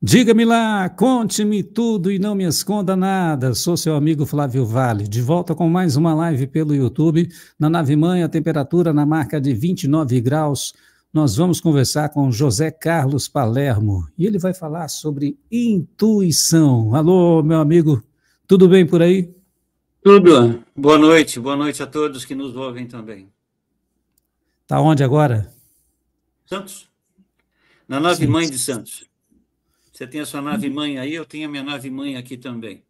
Diga-me lá, conte-me tudo e não me esconda nada. Sou seu amigo Flávio Vale, de volta com mais uma live pelo YouTube. Na nave-mãe, a temperatura na marca de 29 graus. Nós vamos conversar com José Carlos Palermo e ele vai falar sobre intuição. Alô, meu amigo, tudo bem por aí? Tudo. Boa noite a todos que nos ouvem também. Está onde agora? Santos, na nave-mãe de Santos. Você tem a sua nave-mãe aí, eu tenho a minha nave-mãe aqui também.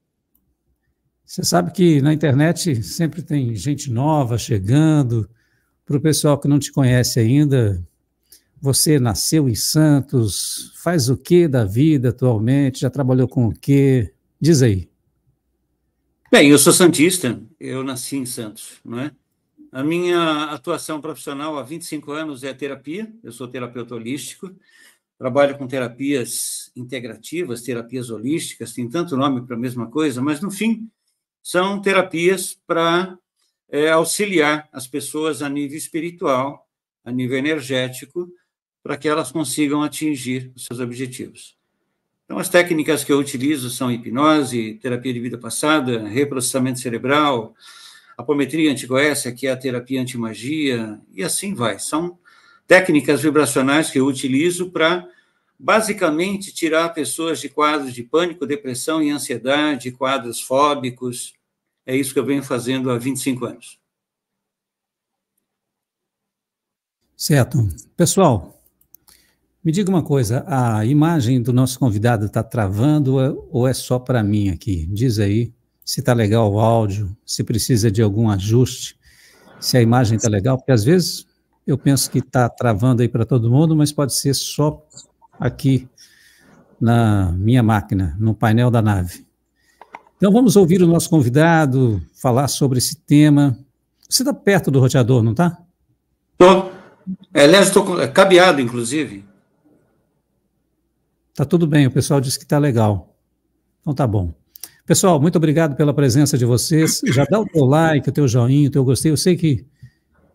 Você sabe que na internet sempre tem gente nova chegando. Para o pessoal que não te conhece ainda, você nasceu em Santos, faz o que da vida atualmente, já trabalhou com o quê? Diz aí. Bem, eu sou santista, eu nasci em Santos, não é? A minha atuação profissional há 25 anos é terapia, eu sou terapeuta holístico, trabalho com terapias integrativas, terapias holísticas, tem tanto nome para a mesma coisa, mas, no fim, são terapias para auxiliar as pessoas a nível espiritual, a nível energético, para que elas consigam atingir os seus objetivos. Então, as técnicas que eu utilizo são hipnose, terapia de vida passada, reprocessamento cerebral, apometria antigoécia, que é a terapia antimagia, e assim vai. São técnicas vibracionais que eu utilizo para, basicamente, tirar pessoas de quadros de pânico, depressão e ansiedade, quadros fóbicos. É isso que eu venho fazendo há 25 anos. Certo. Pessoal, me diga uma coisa, a imagem do nosso convidado está travando ou é só para mim aqui? Diz aí se está legal o áudio, se precisa de algum ajuste, se a imagem está legal, porque às vezes eu penso que está travando aí para todo mundo, mas pode ser só aqui na minha máquina, no painel da nave. Então vamos ouvir o nosso convidado falar sobre esse tema. Você está perto do roteador, não está? Estou. Aliás, estou cabeado, inclusive. Está tudo bem, o pessoal disse que está legal. Então tá bom. Pessoal, muito obrigado pela presença de vocês. Já dá o teu like, o teu joinha, o teu gostei. Eu sei que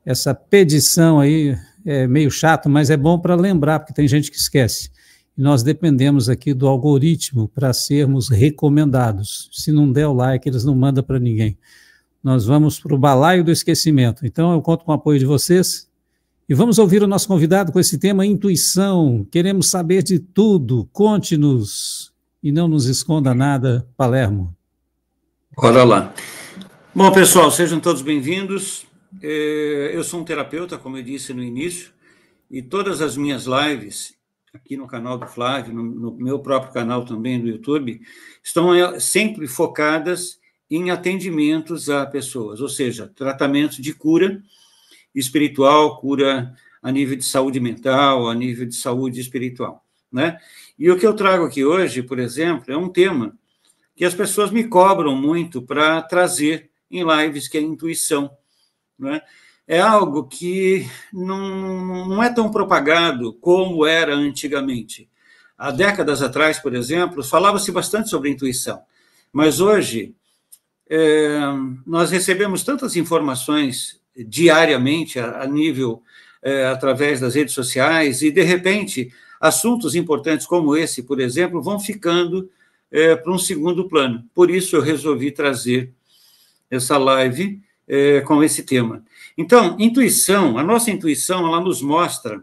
essa pedição aí é meio chato, mas é bom para lembrar, porque tem gente que esquece. E nós dependemos aqui do algoritmo para sermos recomendados. Se não der o like, eles não mandam para ninguém. Nós vamos para o balaio do esquecimento. Então, eu conto com o apoio de vocês. E vamos ouvir o nosso convidado com esse tema, intuição. Queremos saber de tudo. Conte-nos e não nos esconda nada, Palermo. Bora lá. Bom, pessoal, sejam todos bem-vindos. Eu sou um terapeuta, como eu disse no início, e todas as minhas lives, aqui no canal do Flávio, no meu próprio canal também do YouTube, estão sempre focadas em atendimentos a pessoas, ou seja, tratamento de cura espiritual, cura a nível de saúde mental, a nível de saúde espiritual, né? E o que eu trago aqui hoje, por exemplo, é um tema que as pessoas me cobram muito para trazer em lives, que é a intuição, né? É algo que não é tão propagado como era antigamente. Há décadas atrás, por exemplo, falava-se bastante sobre intuição, mas hoje nós recebemos tantas informações diariamente, a nível, através das redes sociais, e, de repente, assuntos importantes como esse, por exemplo, vão ficando para um segundo plano. Por isso, eu resolvi trazer essa live com esse tema. Então, intuição, a nossa intuição, ela nos mostra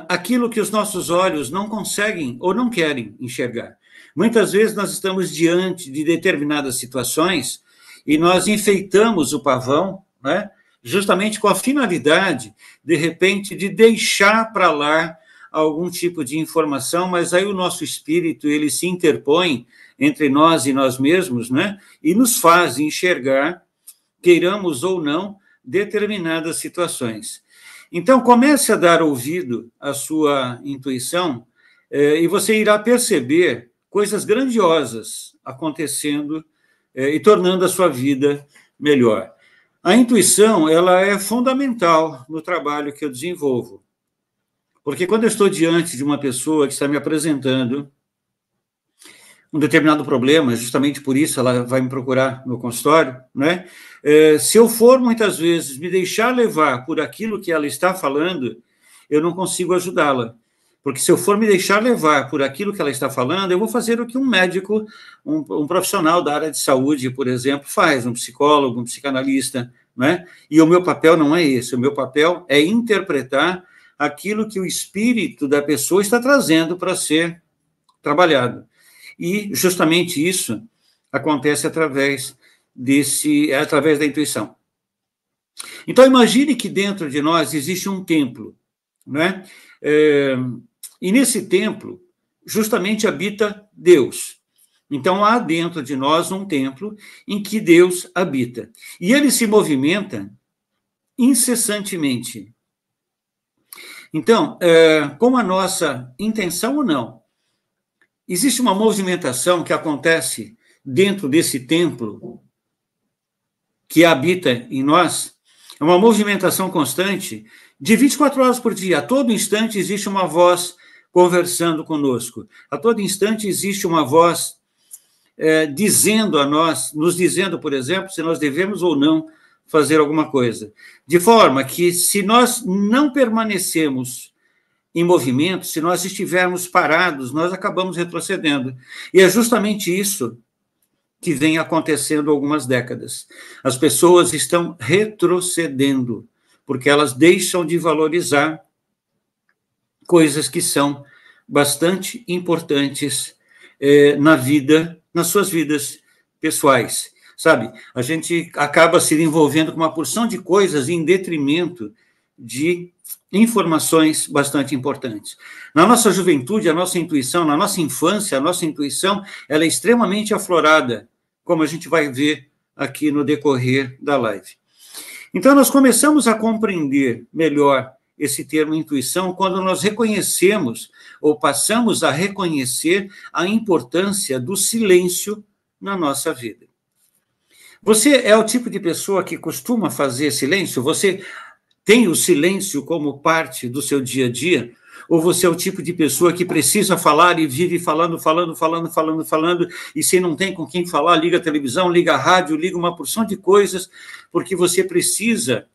aquilo que os nossos olhos não conseguem ou não querem enxergar. Muitas vezes nós estamos diante de determinadas situações e nós enfeitamos o pavão, né, justamente com a finalidade, de repente, de deixar para lá algum tipo de informação, mas aí o nosso espírito ele se interpõe entre nós e nós mesmos, né, e nos faz enxergar, queiramos ou não, determinadas situações. Então, comece a dar ouvido à sua intuição e você irá perceber coisas grandiosas acontecendo e tornando a sua vida melhor. A intuição, ela é fundamental no trabalho que eu desenvolvo. Porque quando eu estou diante de uma pessoa que está me apresentando um determinado problema, justamente por isso ela vai me procurar no consultório, né? Se eu for, muitas vezes, me deixar levar por aquilo que ela está falando, eu não consigo ajudá-la. Porque se eu for me deixar levar por aquilo que ela está falando, eu vou fazer o que um médico, um profissional da área de saúde, por exemplo, faz, um psicólogo, um psicanalista, né? E o meu papel não é esse, o meu papel é interpretar aquilo que o espírito da pessoa está trazendo para ser trabalhado. E justamente isso acontece através da intuição. Então, imagine que dentro de nós existe um templo, né? E nesse templo, justamente habita Deus. Então, há dentro de nós um templo em que Deus habita. E ele se movimenta incessantemente. Então, com a nossa intenção ou não, existe uma movimentação que acontece dentro desse templo que habita em nós, é uma movimentação constante de 24 horas por dia. A todo instante existe uma voz conversando conosco. A todo instante existe uma voz dizendo a nós, nos dizendo, por exemplo, se nós devemos ou não fazer alguma coisa. De forma que, se nós não permanecemos em movimento, se nós estivermos parados, nós acabamos retrocedendo. E é justamente isso que vem acontecendo há algumas décadas. As pessoas estão retrocedendo, porque elas deixam de valorizar coisas que são bastante importantes nas suas vidas pessoais, sabe? A gente acaba se envolvendo com uma porção de coisas em detrimento de informações bastante importantes. Na nossa juventude, a nossa intuição, na nossa infância, a nossa intuição, ela é extremamente aflorada, como a gente vai ver aqui no decorrer da live. Então, nós começamos a compreender melhor esse termo intuição quando nós reconhecemos, ou passamos a reconhecer, a importância do silêncio na nossa vida. Você é o tipo de pessoa que costuma fazer silêncio? Você tem o silêncio como parte do seu dia a dia? Ou você é o tipo de pessoa que precisa falar e vive falando, e se não tem com quem falar, liga a televisão, liga a rádio, liga uma porção de coisas, porque você precisa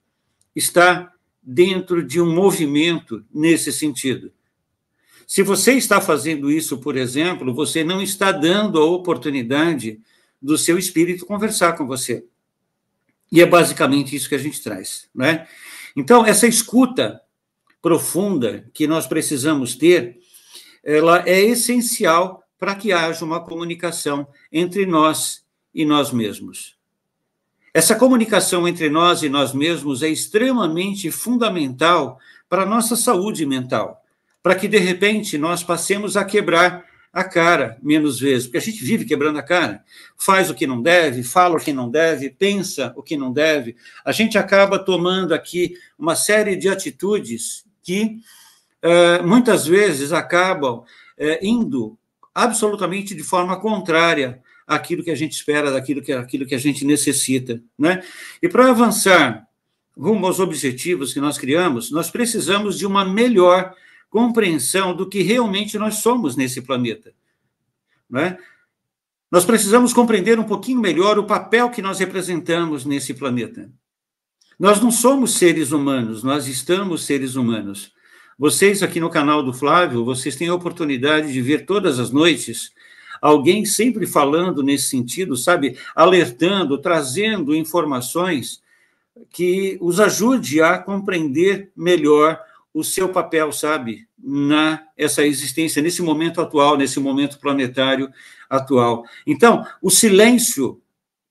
estar dentro de um movimento nesse sentido. Se você está fazendo isso, por exemplo, você não está dando a oportunidade do seu espírito conversar com você. E é basicamente isso que a gente traz, né? Então, essa escuta profunda que nós precisamos ter, ela é essencial para que haja uma comunicação entre nós e nós mesmos. Essa comunicação entre nós e nós mesmos é extremamente fundamental para a nossa saúde mental, para que, de repente, nós passemos a quebrar a cara menos vezes, porque a gente vive quebrando a cara, faz o que não deve, fala o que não deve, pensa o que não deve. A gente acaba tomando aqui uma série de atitudes que muitas vezes acabam indo absolutamente de forma contrária àquilo que a gente espera, daquilo que a gente necessita, né? E para avançar rumo aos objetivos que nós criamos, nós precisamos de uma melhor compreensão do que realmente nós somos nesse planeta, né? Nós precisamos compreender um pouquinho melhor o papel que nós representamos nesse planeta. Nós não somos seres humanos, nós estamos seres humanos. Vocês aqui no canal do Flávio, vocês têm a oportunidade de ver todas as noites alguém sempre falando nesse sentido, sabe? Alertando, trazendo informações que os ajude a compreender melhor o seu papel, sabe, essa existência, nesse momento atual, nesse momento planetário atual. Então, o silêncio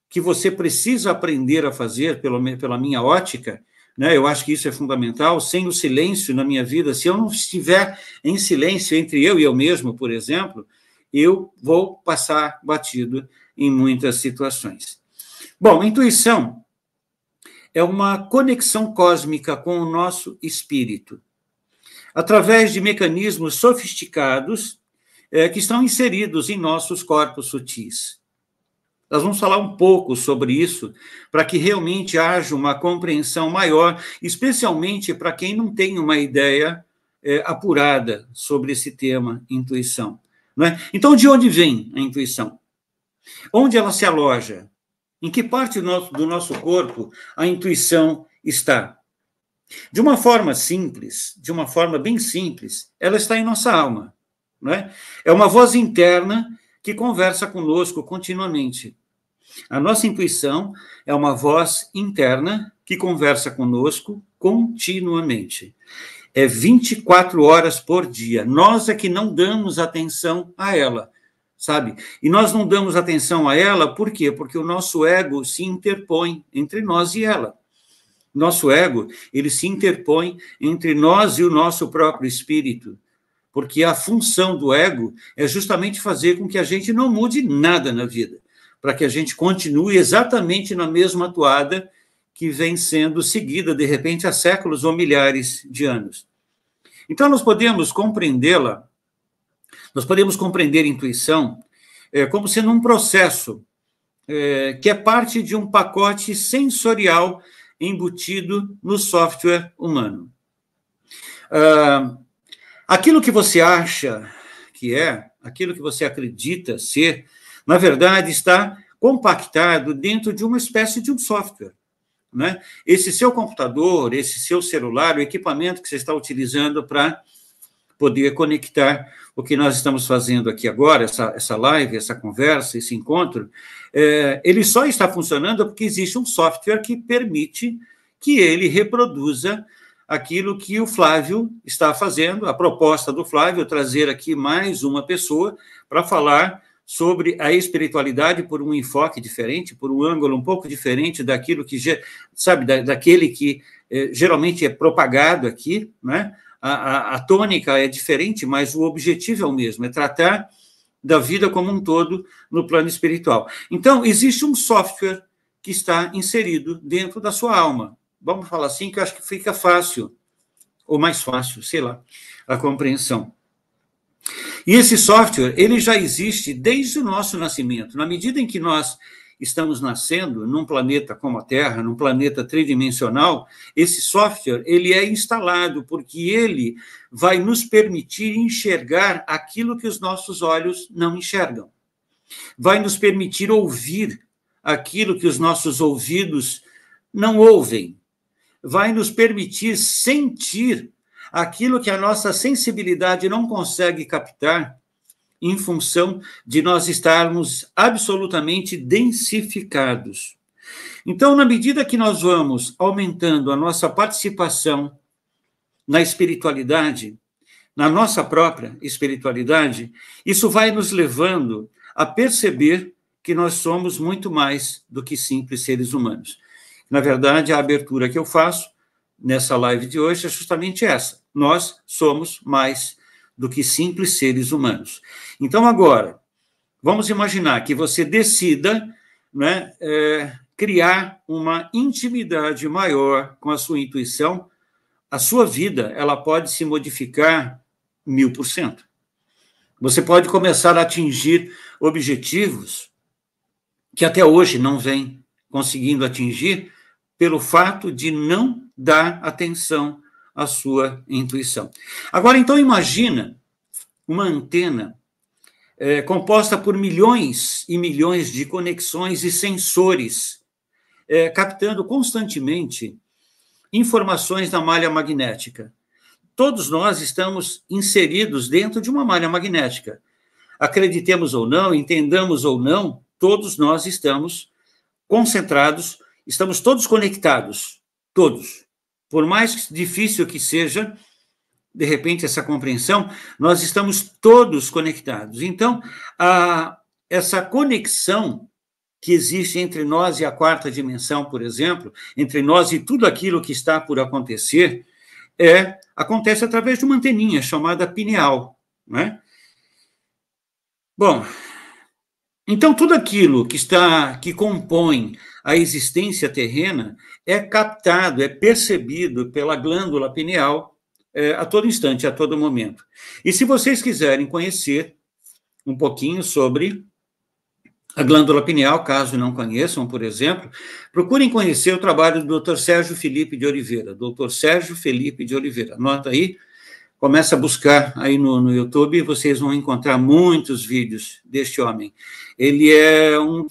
que você precisa aprender a fazer, pela minha ótica, né, eu acho que isso é fundamental. Sem o silêncio na minha vida, se eu não estiver em silêncio entre eu e eu mesmo, por exemplo, eu vou passar batido em muitas situações. Bom, intuição é uma conexão cósmica com o nosso espírito, através de mecanismos sofisticados que estão inseridos em nossos corpos sutis. Nós vamos falar um pouco sobre isso, para que realmente haja uma compreensão maior, especialmente para quem não tem uma ideia apurada sobre esse tema, intuição, não é? Então, de onde vem a intuição? Onde ela se aloja? Em que parte do nosso corpo a intuição está? De uma forma simples, de uma forma bem simples, ela está em nossa alma, não é? É uma voz interna que conversa conosco continuamente. A nossa intuição é uma voz interna que conversa conosco continuamente. É 24 horas por dia. Nós é que não damos atenção a ela, sabe? E nós não damos atenção a ela por quê? Porque o nosso ego se interpõe entre nós e ela. Nosso ego, ele se interpõe entre nós e o nosso próprio espírito, porque a função do ego é justamente fazer com que a gente não mude nada na vida, para que a gente continue exatamente na mesma toada que vem sendo seguida, de repente, há séculos ou milhares de anos. Então, nós podemos compreendê-la, nós podemos compreender a intuição como sendo um processo que é parte de um pacote sensorial embutido no software humano. Aquilo que você acha que é, aquilo que você acredita ser, na verdade, está compactado dentro de uma espécie de um software, né? Esse seu computador, esse seu celular, o equipamento que você está utilizando para poder conectar o que nós estamos fazendo aqui agora, essa live, essa conversa, esse encontro, ele só está funcionando porque existe um software que permite que ele reproduza aquilo que o Flávio está fazendo, a proposta do Flávio, trazer aqui mais uma pessoa para falar sobre a espiritualidade por um enfoque diferente, por um ângulo um pouco diferente daquilo que, sabe, daquele que geralmente é propagado aqui, né? A tônica é diferente, mas o objetivo é o mesmo, é tratar da vida como um todo no plano espiritual. Então, existe um software que está inserido dentro da sua alma. Vamos falar assim, que eu acho que fica fácil, ou mais fácil, sei lá, a compreensão. E esse software, ele já existe desde o nosso nascimento. Na medida em que nós estamos nascendo num planeta como a Terra, num planeta tridimensional, esse software, ele é instalado porque ele vai nos permitir enxergar aquilo que os nossos olhos não enxergam. Vai nos permitir ouvir aquilo que os nossos ouvidos não ouvem. Vai nos permitir sentir aquilo que a nossa sensibilidade não consegue captar, em função de nós estarmos absolutamente densificados. Então, na medida que nós vamos aumentando a nossa participação na espiritualidade, na nossa própria espiritualidade, isso vai nos levando a perceber que nós somos muito mais do que simples seres humanos. Na verdade, a abertura que eu faço nessa live de hoje é justamente essa. Nós somos mais do que simples seres humanos. Então, agora, vamos imaginar que você decida, né, criar uma intimidade maior com a sua intuição. A sua vida, ela pode se modificar 1000%. Você pode começar a atingir objetivos que até hoje não vem conseguindo atingir pelo fato de não dar atenção à sua intuição. Agora, então, imagina uma antena composta por milhões e milhões de conexões e sensores, captando constantemente informações da malha magnética. Todos nós estamos inseridos dentro de uma malha magnética. Acreditemos ou não, entendamos ou não, todos nós estamos concentrados, estamos todos conectados, todos. Por mais difícil que seja, de repente, essa compreensão, nós estamos todos conectados. Então, essa conexão que existe entre nós e a quarta dimensão, por exemplo, entre nós e tudo aquilo que está por acontecer, acontece através de uma anteninha chamada pineal, né? Bom, então tudo aquilo que compõe a existência terrena é captado, é percebido pela glândula pineal a todo instante, a todo momento. E se vocês quiserem conhecer um pouquinho sobre a glândula pineal, caso não conheçam, por exemplo, procurem conhecer o trabalho do Dr. Sérgio Felipe de Oliveira. Dr. Sérgio Felipe de Oliveira. Anota aí, começa a buscar aí no YouTube, vocês vão encontrar muitos vídeos deste homem. Ele é uma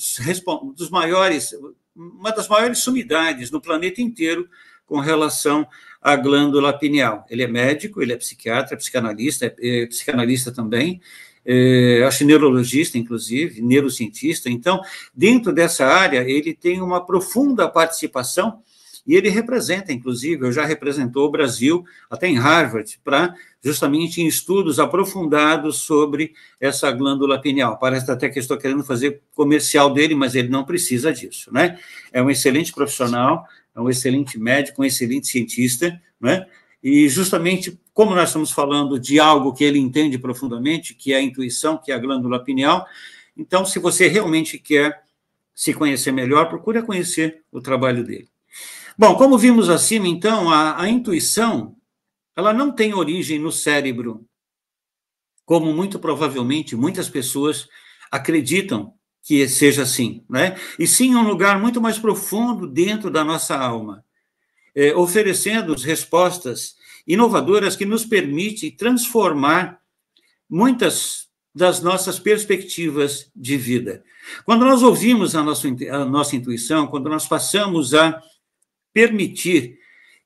das maiores sumidades no planeta inteiro com relação a glândula pineal. Ele é médico, ele é psiquiatra, psicanalista, é psicanalista também, acho neurologista, inclusive, neurocientista. Então, dentro dessa área, ele tem uma profunda participação e ele representa, inclusive, já representou o Brasil, até em Harvard, para justamente em estudos aprofundados sobre essa glândula pineal. Parece até que eu estou querendo fazer comercial dele, mas ele não precisa disso, né? É um excelente profissional, é um excelente médico, um excelente cientista, né? E justamente como nós estamos falando de algo que ele entende profundamente, que é a intuição, que é a glândula pineal, então, se você realmente quer se conhecer melhor, procure conhecer o trabalho dele. Bom, como vimos acima, então, a intuição, ela não tem origem no cérebro, como muito provavelmente muitas pessoas acreditam que seja assim, né? E sim em um lugar muito mais profundo dentro da nossa alma, oferecendo respostas inovadoras que nos permitem transformar muitas das nossas perspectivas de vida. Quando nós ouvimos a nossa intuição, quando nós passamos a permitir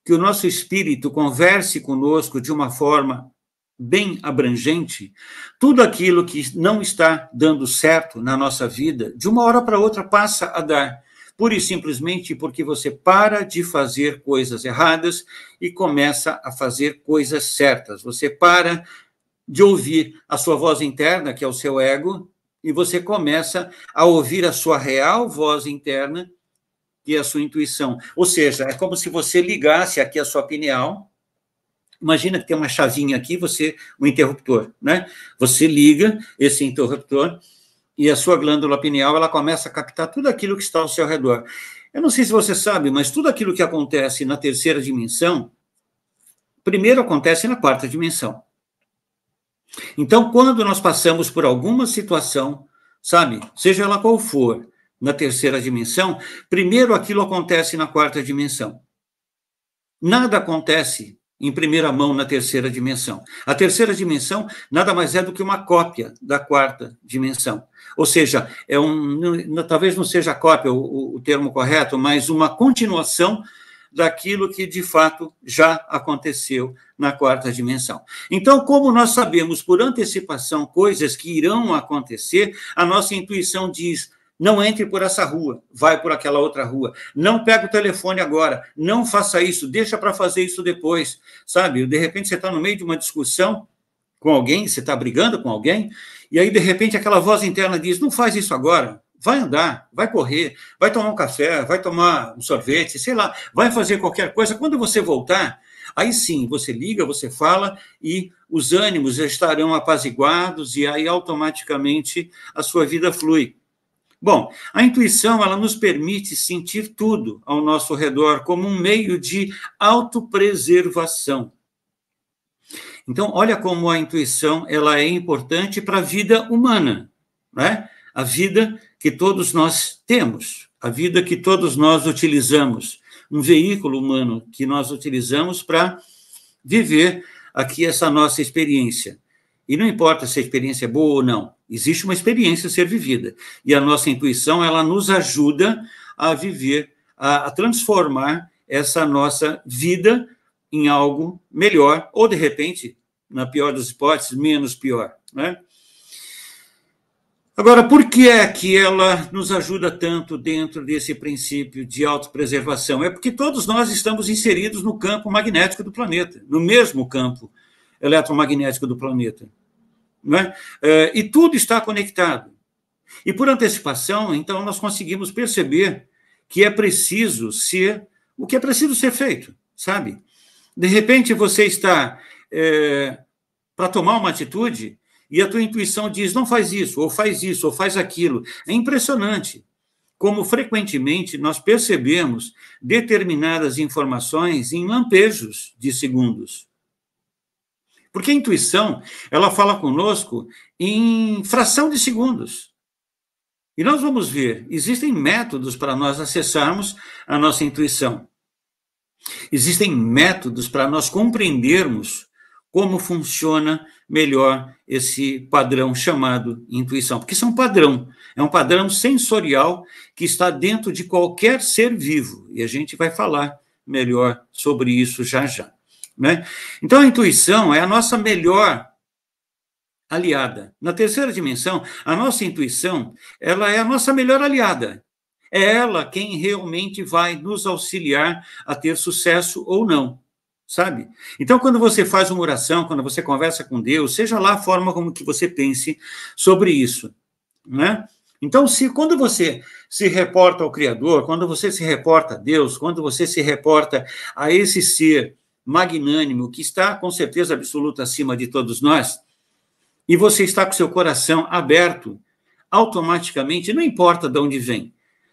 que o nosso espírito converse conosco de uma forma bem abrangente, tudo aquilo que não está dando certo na nossa vida, de uma hora para outra passa a dar, pura e simplesmente porque você para de fazer coisas erradas e começa a fazer coisas certas. Você para de ouvir a sua voz interna, que é o seu ego, e você começa a ouvir a sua real voz interna, que é a sua intuição. Ou seja, é como se você ligasse aqui a sua pineal. Imagina que tem uma chavinha aqui, um interruptor, né? Você liga esse interruptor e a sua glândula pineal, ela começa a captar tudo aquilo que está ao seu redor. Eu não sei se você sabe, mas tudo aquilo que acontece na terceira dimensão, primeiro acontece na quarta dimensão. Então, quando nós passamos por alguma situação, sabe, seja ela qual for, na terceira dimensão, primeiro aquilo acontece na quarta dimensão. Nada acontece em primeira mão na terceira dimensão. A terceira dimensão nada mais é do que uma cópia da quarta dimensão. Ou seja, talvez não seja cópia o termo correto, mas uma continuação daquilo que, de fato, já aconteceu na quarta dimensão. Então, como nós sabemos por antecipação coisas que irão acontecer, a nossa intuição diz: não entre por essa rua, vai por aquela outra rua. Não pega o telefone agora, não faça isso, deixa para fazer isso depois, sabe? De repente você está no meio de uma discussão com alguém, você está brigando com alguém, e aí de repente aquela voz interna diz: não faz isso agora, vai andar, vai correr, vai tomar um café, vai tomar um sorvete, sei lá, vai fazer qualquer coisa. Quando você voltar, aí sim, você liga, você fala e os ânimos já estarão apaziguados e aí automaticamente a sua vida flui. Bom, a intuição, ela nos permite sentir tudo ao nosso redor como um meio de autopreservação. Então, olha como a intuição ela é importante para a vida humana, né? A vida que todos nós temos, a vida que todos nós utilizamos, um veículo humano que nós utilizamos para viver aqui essa nossa experiência. E não importa se a experiência é boa ou não, existe uma experiência a ser vivida. E a nossa intuição, ela nos ajuda a viver, a transformar essa nossa vida em algo melhor, ou, de repente, na pior das hipóteses, menos pior, né? Agora, por que é que ela nos ajuda tanto dentro desse princípio de autopreservação? É porque todos nós estamos inseridos no campo magnético do planeta, no mesmo campo eletromagnético do planeta, né? E tudo está conectado. E por antecipação, então, nós conseguimos perceber que é preciso ser o que é preciso ser feito, sabe? De repente, você está para tomar uma atitude e a tua intuição diz: não faz isso, ou faz aquilo. É impressionante como frequentemente nós percebemos determinadas informações em lampejos de segundos. Porque a intuição, ela fala conosco em fração de segundos. E nós vamos ver, existem métodos para nós acessarmos a nossa intuição. Existem métodos para nós compreendermos como funciona melhor esse padrão chamado intuição. Porque isso é um padrão sensorial que está dentro de qualquer ser vivo. E a gente vai falar melhor sobre isso já já, né? Então, a intuição é a nossa melhor aliada. Na terceira dimensão, a nossa intuição, ela é a nossa melhor aliada. É ela quem realmente vai nos auxiliar a ter sucesso ou não, sabe? Então, quando você faz uma oração, quando você conversa com Deus, seja lá a forma como que você pense sobre isso, né? Então, quando você se reporta ao Criador, quando você se reporta a Deus, quando você se reporta a esse ser magnânimo que está, com certeza absoluta, acima de todos nós, e você está com seu coração aberto, automaticamente, não importa de onde vem,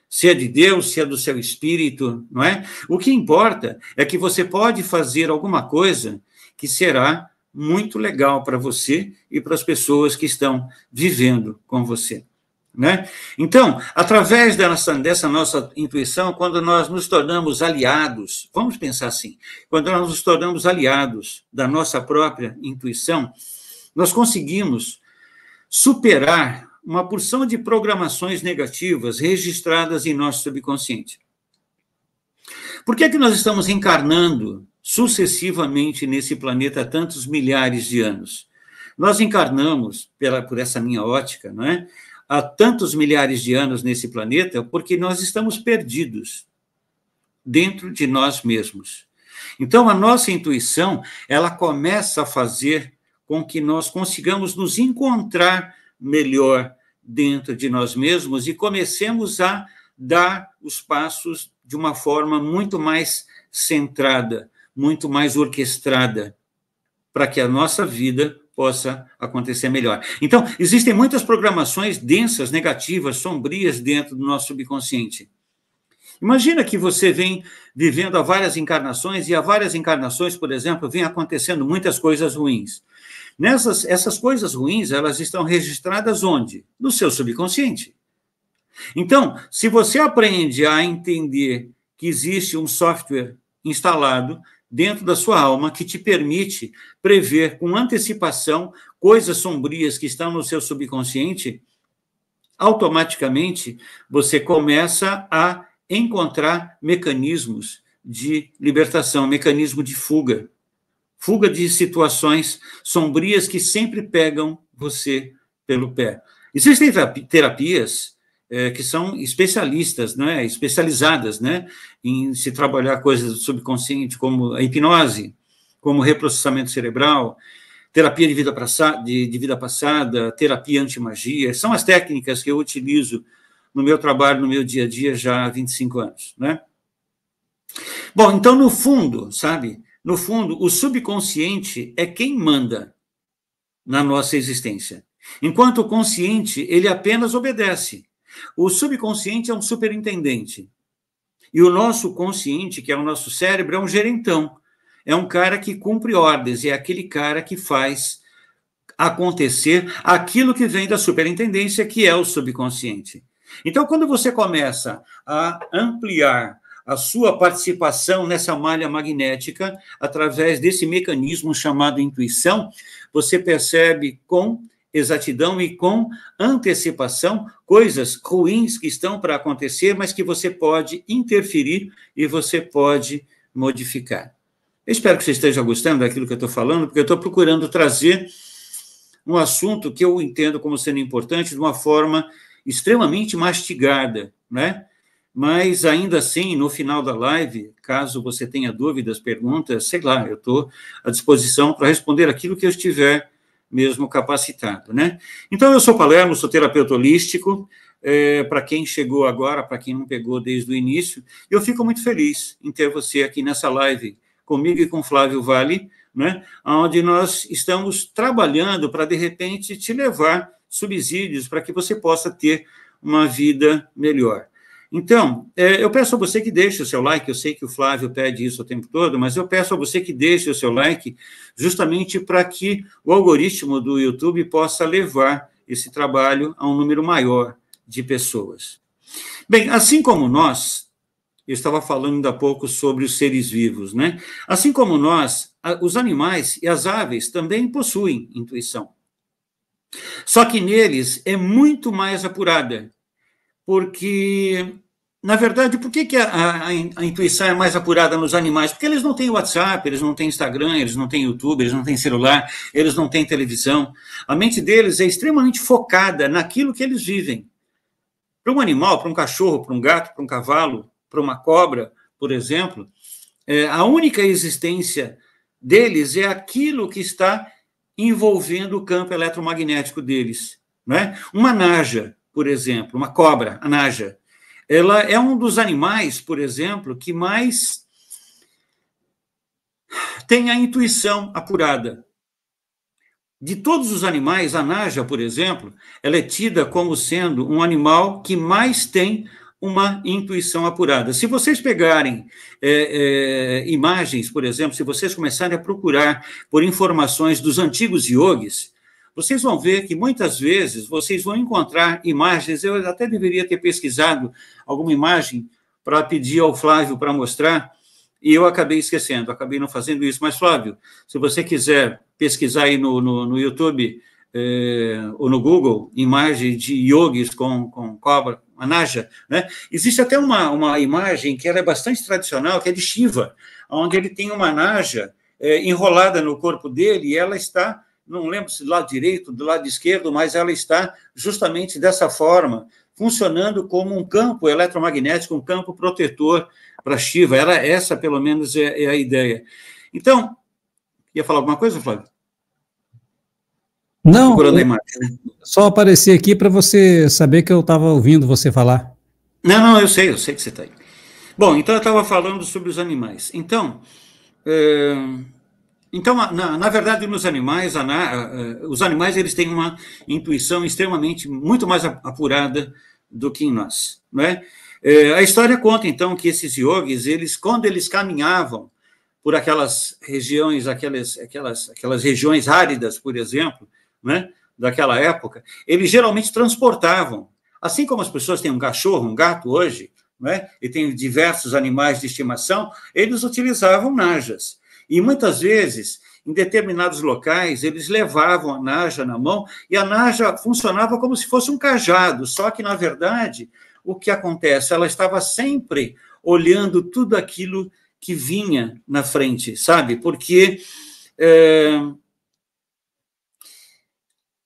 se é de Deus, se é do seu espírito, não é? O que importa é que você pode fazer alguma coisa que será muito legal para você e para as pessoas que estão vivendo com você, né? Então, através dessa nossa intuição, quando nós nos tornamos aliados, vamos pensar assim, quando nós nos tornamos aliados da nossa própria intuição, nós conseguimos superar uma porção de programações negativas registradas em nosso subconsciente. Por que é que nós estamos encarnando sucessivamente nesse planeta há tantos milhares de anos? Nós encarnamos, por essa minha ótica, não é? Há tantos milhares de anos nesse planeta porque nós estamos perdidos dentro de nós mesmos. Então, a nossa intuição, ela começa a fazer com que nós consigamos nos encontrar melhor dentro de nós mesmos e comecemos a dar os passos de uma forma muito mais centrada, muito mais orquestrada, para que a nossa vida possa acontecer melhor. Então, existem muitas programações densas, negativas, sombrias dentro do nosso subconsciente. Imagina que você vem vivendo há várias encarnações e há várias encarnações, por exemplo, vem acontecendo muitas coisas ruins. Essas coisas ruins, elas estão registradas onde? No seu subconsciente. Então, se você aprende a entender que existe um software instalado dentro da sua alma que te permite prever com antecipação coisas sombrias que estão no seu subconsciente, automaticamente você começa a encontrar mecanismos de libertação, mecanismo de fuga de situações sombrias que sempre pegam você pelo pé. Existem terapias que são especialistas, né, especializadas, né, em se trabalhar coisas do subconsciente, como a hipnose, como reprocessamento cerebral, terapia de vida passada, terapia anti-magia. São as técnicas que eu utilizo no meu trabalho, no meu dia a dia, já há 25 anos, né? Bom, então, no fundo, sabe, no fundo, o subconsciente é quem manda na nossa existência. Enquanto o consciente, ele apenas obedece. O subconsciente é um superintendente. E o nosso consciente, que é o nosso cérebro, é um gerentão. É um cara que cumpre ordens, é aquele cara que faz acontecer aquilo que vem da superintendência, que é o subconsciente. Então, quando você começa a ampliar a sua participação nessa malha magnética, através desse mecanismo chamado intuição, você percebe com exatidão e com antecipação coisas ruins que estão para acontecer, mas que você pode interferir e você pode modificar. Eu espero que você esteja gostando daquilo que eu estou falando, porque eu estou procurando trazer um assunto que eu entendo como sendo importante de uma forma extremamente mastigada, né? Mas, ainda assim, no final da live, caso você tenha dúvidas, perguntas, sei lá, eu estou à disposição para responder aquilo que eu estiver mesmo capacitado, né? Então, eu sou Palermo, sou terapeuta holístico, para quem chegou agora, para quem não pegou desde o início, eu fico muito feliz em ter você aqui nessa live, comigo e com Flávio Vale, né? Onde nós estamos trabalhando para, de repente, te levar subsídios para que você possa ter uma vida melhor. Então, eu peço a você que deixe o seu like, eu sei que o Flávio pede isso o tempo todo, mas eu peço a você que deixe o seu like justamente para que o algoritmo do YouTube possa levar esse trabalho a um número maior de pessoas. Bem, assim como nós, eu estava falando ainda há pouco sobre os seres vivos, né? Assim como nós, os animais e as aves também possuem intuição. Só que neles é muito mais apurada, porque na verdade, por que a intuição é mais apurada nos animais? Porque eles não têm WhatsApp, eles não têm Instagram, eles não têm YouTube, eles não têm celular, eles não têm televisão. A mente deles é extremamente focada naquilo que eles vivem. Para um animal, para um cachorro, para um gato, para um cavalo, para uma cobra, por exemplo, a única existência deles é aquilo que está envolvendo o campo eletromagnético deles. Não é? Uma naja, por exemplo, uma cobra, a naja, ela é um dos animais, por exemplo, que mais tem a intuição apurada. De todos os animais, a naja, por exemplo, ela é tida como sendo um animal que mais tem uma intuição apurada. Se vocês pegarem imagens, por exemplo, se vocês começarem a procurar por informações dos antigos yogis, vocês vão ver que muitas vezes vocês vão encontrar imagens. Eu até deveria ter pesquisado alguma imagem para pedir ao Flávio para mostrar, e eu acabei esquecendo, acabei não fazendo isso. Mas, Flávio, se você quiser pesquisar aí no YouTube ou no Google, imagem de yogis com cobra, a naja, né? Existe até uma imagem que ela é bastante tradicional, que é de Shiva, onde ele tem uma naja enrolada no corpo dele, e ela está, não lembro se do lado direito, do lado esquerdo, mas ela está justamente dessa forma, funcionando como um campo eletromagnético, um campo protetor para Shiva. Essa, pelo menos, é a ideia. Então, ia falar alguma coisa, Flávio? Não, só apareci aqui para você saber que eu estava ouvindo você falar. Não, eu sei que você está aí. Bom, então eu estava falando sobre os animais. Então, na verdade, nos animais, os animais eles têm uma intuição extremamente, muito mais apurada do que em nós, não é? A história conta, então, que esses yogis, quando eles caminhavam por aquelas regiões, aquelas regiões áridas, por exemplo, né, daquela época, eles geralmente transportavam, assim como as pessoas têm um cachorro, um gato hoje, né, e tem diversos animais de estimação, eles utilizavam najas. E muitas vezes, em determinados locais, eles levavam a naja na mão, e a naja funcionava como se fosse um cajado, só que, na verdade, o que acontece? Ela estava sempre olhando tudo aquilo que vinha na frente, sabe? Porque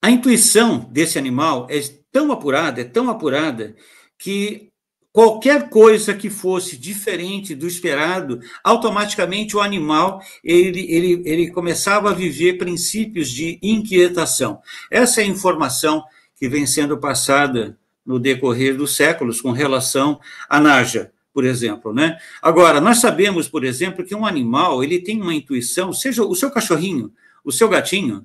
a intuição desse animal é tão apurada, que qualquer coisa que fosse diferente do esperado, automaticamente o animal ele começava a viver princípios de inquietação. Essa é a informação que vem sendo passada no decorrer dos séculos com relação à naja, por exemplo, né? Agora, nós sabemos, por exemplo, que um animal ele tem uma intuição, seja o seu cachorrinho, o seu gatinho,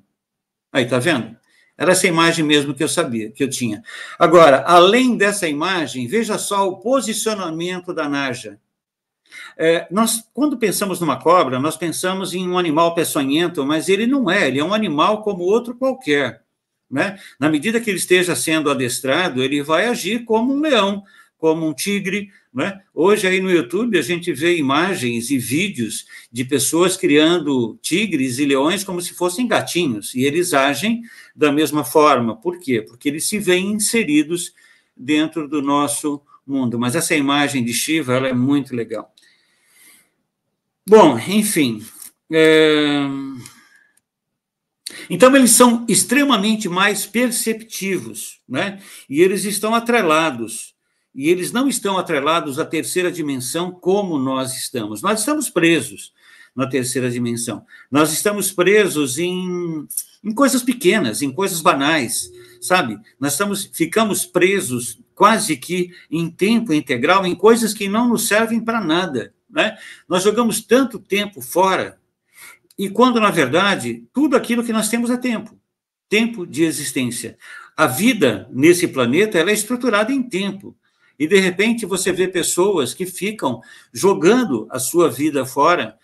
aí, tá vendo? Era essa imagem mesmo que eu sabia, que eu tinha. Agora, além dessa imagem, veja só o posicionamento da naja. Nós, quando pensamos numa cobra, nós pensamos em um animal peçonhento, mas ele não é, ele é um animal como outro qualquer, né? Na medida que ele esteja sendo adestrado, ele vai agir como um leão, como um tigre, né? Hoje aí no YouTube a gente vê imagens e vídeos de pessoas criando tigres e leões como se fossem gatinhos, e eles agem da mesma forma. Por quê? Porque eles se veem inseridos dentro do nosso mundo. Mas essa imagem de Shiva, ela é muito legal. Bom, enfim. Então, eles são extremamente mais perceptivos, né? E eles estão atrelados. E eles não estão atrelados à terceira dimensão como nós estamos. Nós estamos presos na terceira dimensão. Nós estamos presos em coisas pequenas, em coisas banais, sabe? Ficamos presos quase que em tempo integral em coisas que não nos servem para nada, né? Nós jogamos tanto tempo fora, e quando, na verdade, tudo aquilo que nós temos é tempo de existência. A vida nesse planeta ela é estruturada em tempo. E, de repente, você vê pessoas que ficam jogando a sua vida fora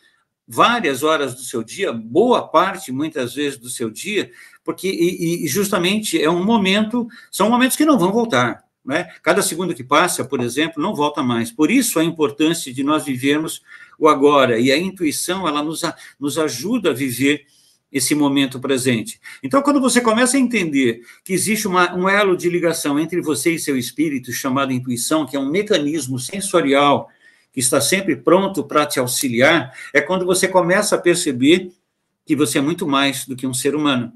várias horas do seu dia, boa parte, muitas vezes, do seu dia, porque justamente são momentos que não vão voltar, né? Cada segundo que passa, por exemplo, não volta mais. Por isso, a importância de nós vivermos o agora. E a intuição, ela nos ajuda a viver esse momento presente. Então, quando você começa a entender que existe um elo de ligação entre você e seu espírito, chamado intuição, que é um mecanismo sensorial que está sempre pronto para te auxiliar, é quando você começa a perceber que você é muito mais do que um ser humano.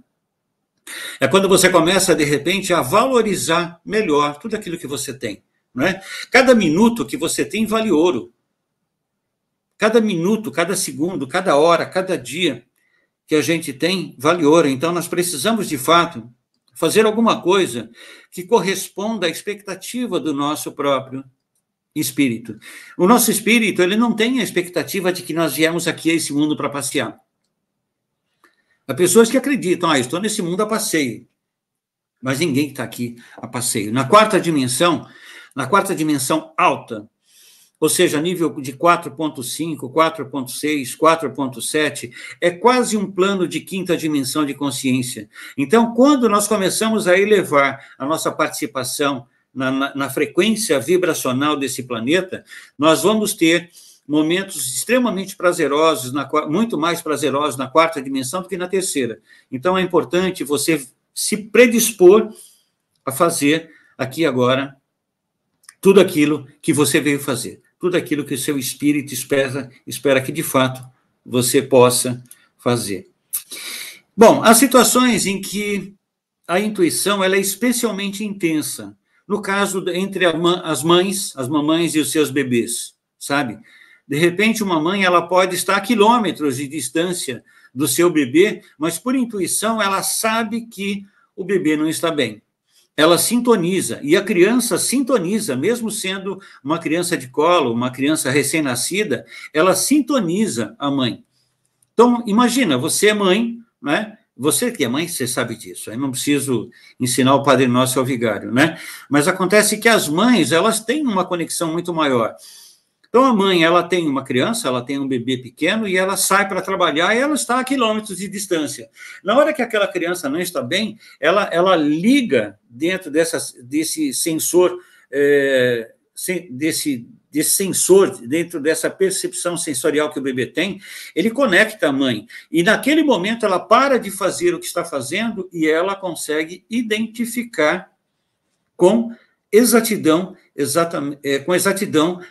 É quando você começa, de repente, a valorizar melhor tudo aquilo que você tem, não é? Cada minuto que você tem vale ouro. Cada minuto, cada segundo, cada hora, cada dia que a gente tem vale ouro. Então, nós precisamos, de fato, fazer alguma coisa que corresponda à expectativa do nosso próprio espírito. O nosso espírito, ele não tem a expectativa de que nós viemos aqui a esse mundo para passear. Há pessoas que acreditam, estou nesse mundo a passeio, mas ninguém está aqui a passeio. Na quarta dimensão alta, ou seja, nível de 4.5, 4.6, 4.7, é quase um plano de quinta dimensão de consciência. Então, quando nós começamos a elevar a nossa participação na frequência vibracional desse planeta, nós vamos ter momentos extremamente prazerosos, muito mais prazerosos na quarta dimensão do que na terceira. Então, é importante você se predispor a fazer aqui agora tudo aquilo que você veio fazer, tudo aquilo que o seu espírito espera que, de fato, você possa fazer. Bom, há situações em que a intuição ela é especialmente intensa. No caso, entre as mamães e os seus bebês, sabe? De repente, uma mãe ela pode estar a quilômetros de distância do seu bebê, mas, por intuição, ela sabe que o bebê não está bem. Ela sintoniza, e a criança sintoniza, mesmo sendo uma criança de colo, uma criança recém-nascida, ela sintoniza a mãe. Então, imagina, você é mãe, né? Você que é mãe, você sabe disso, eu não preciso ensinar o Padre Nosso ao vigário, né? Mas acontece que as mães, elas têm uma conexão muito maior. Então, a mãe, ela tem uma criança, ela tem um bebê pequeno, e ela sai para trabalhar, e ela está a quilômetros de distância. Na hora que aquela criança não está bem, ela liga dentro desse sensor, desse sensor, dentro dessa percepção sensorial que o bebê tem, ele conecta a mãe. E, naquele momento, ela para de fazer o que está fazendo, e ela consegue identificar com exatidão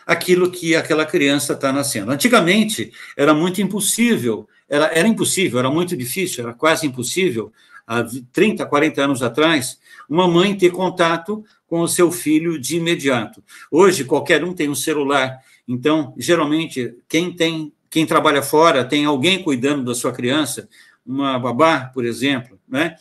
aquilo que aquela criança está nascendo. Antigamente, era muito impossível, era impossível, era muito difícil, era quase impossível, há 30, 40 anos atrás, uma mãe ter contato com o seu filho de imediato. Hoje, qualquer um tem um celular, então, geralmente, quem trabalha fora tem alguém cuidando da sua criança, uma babá, por exemplo, né?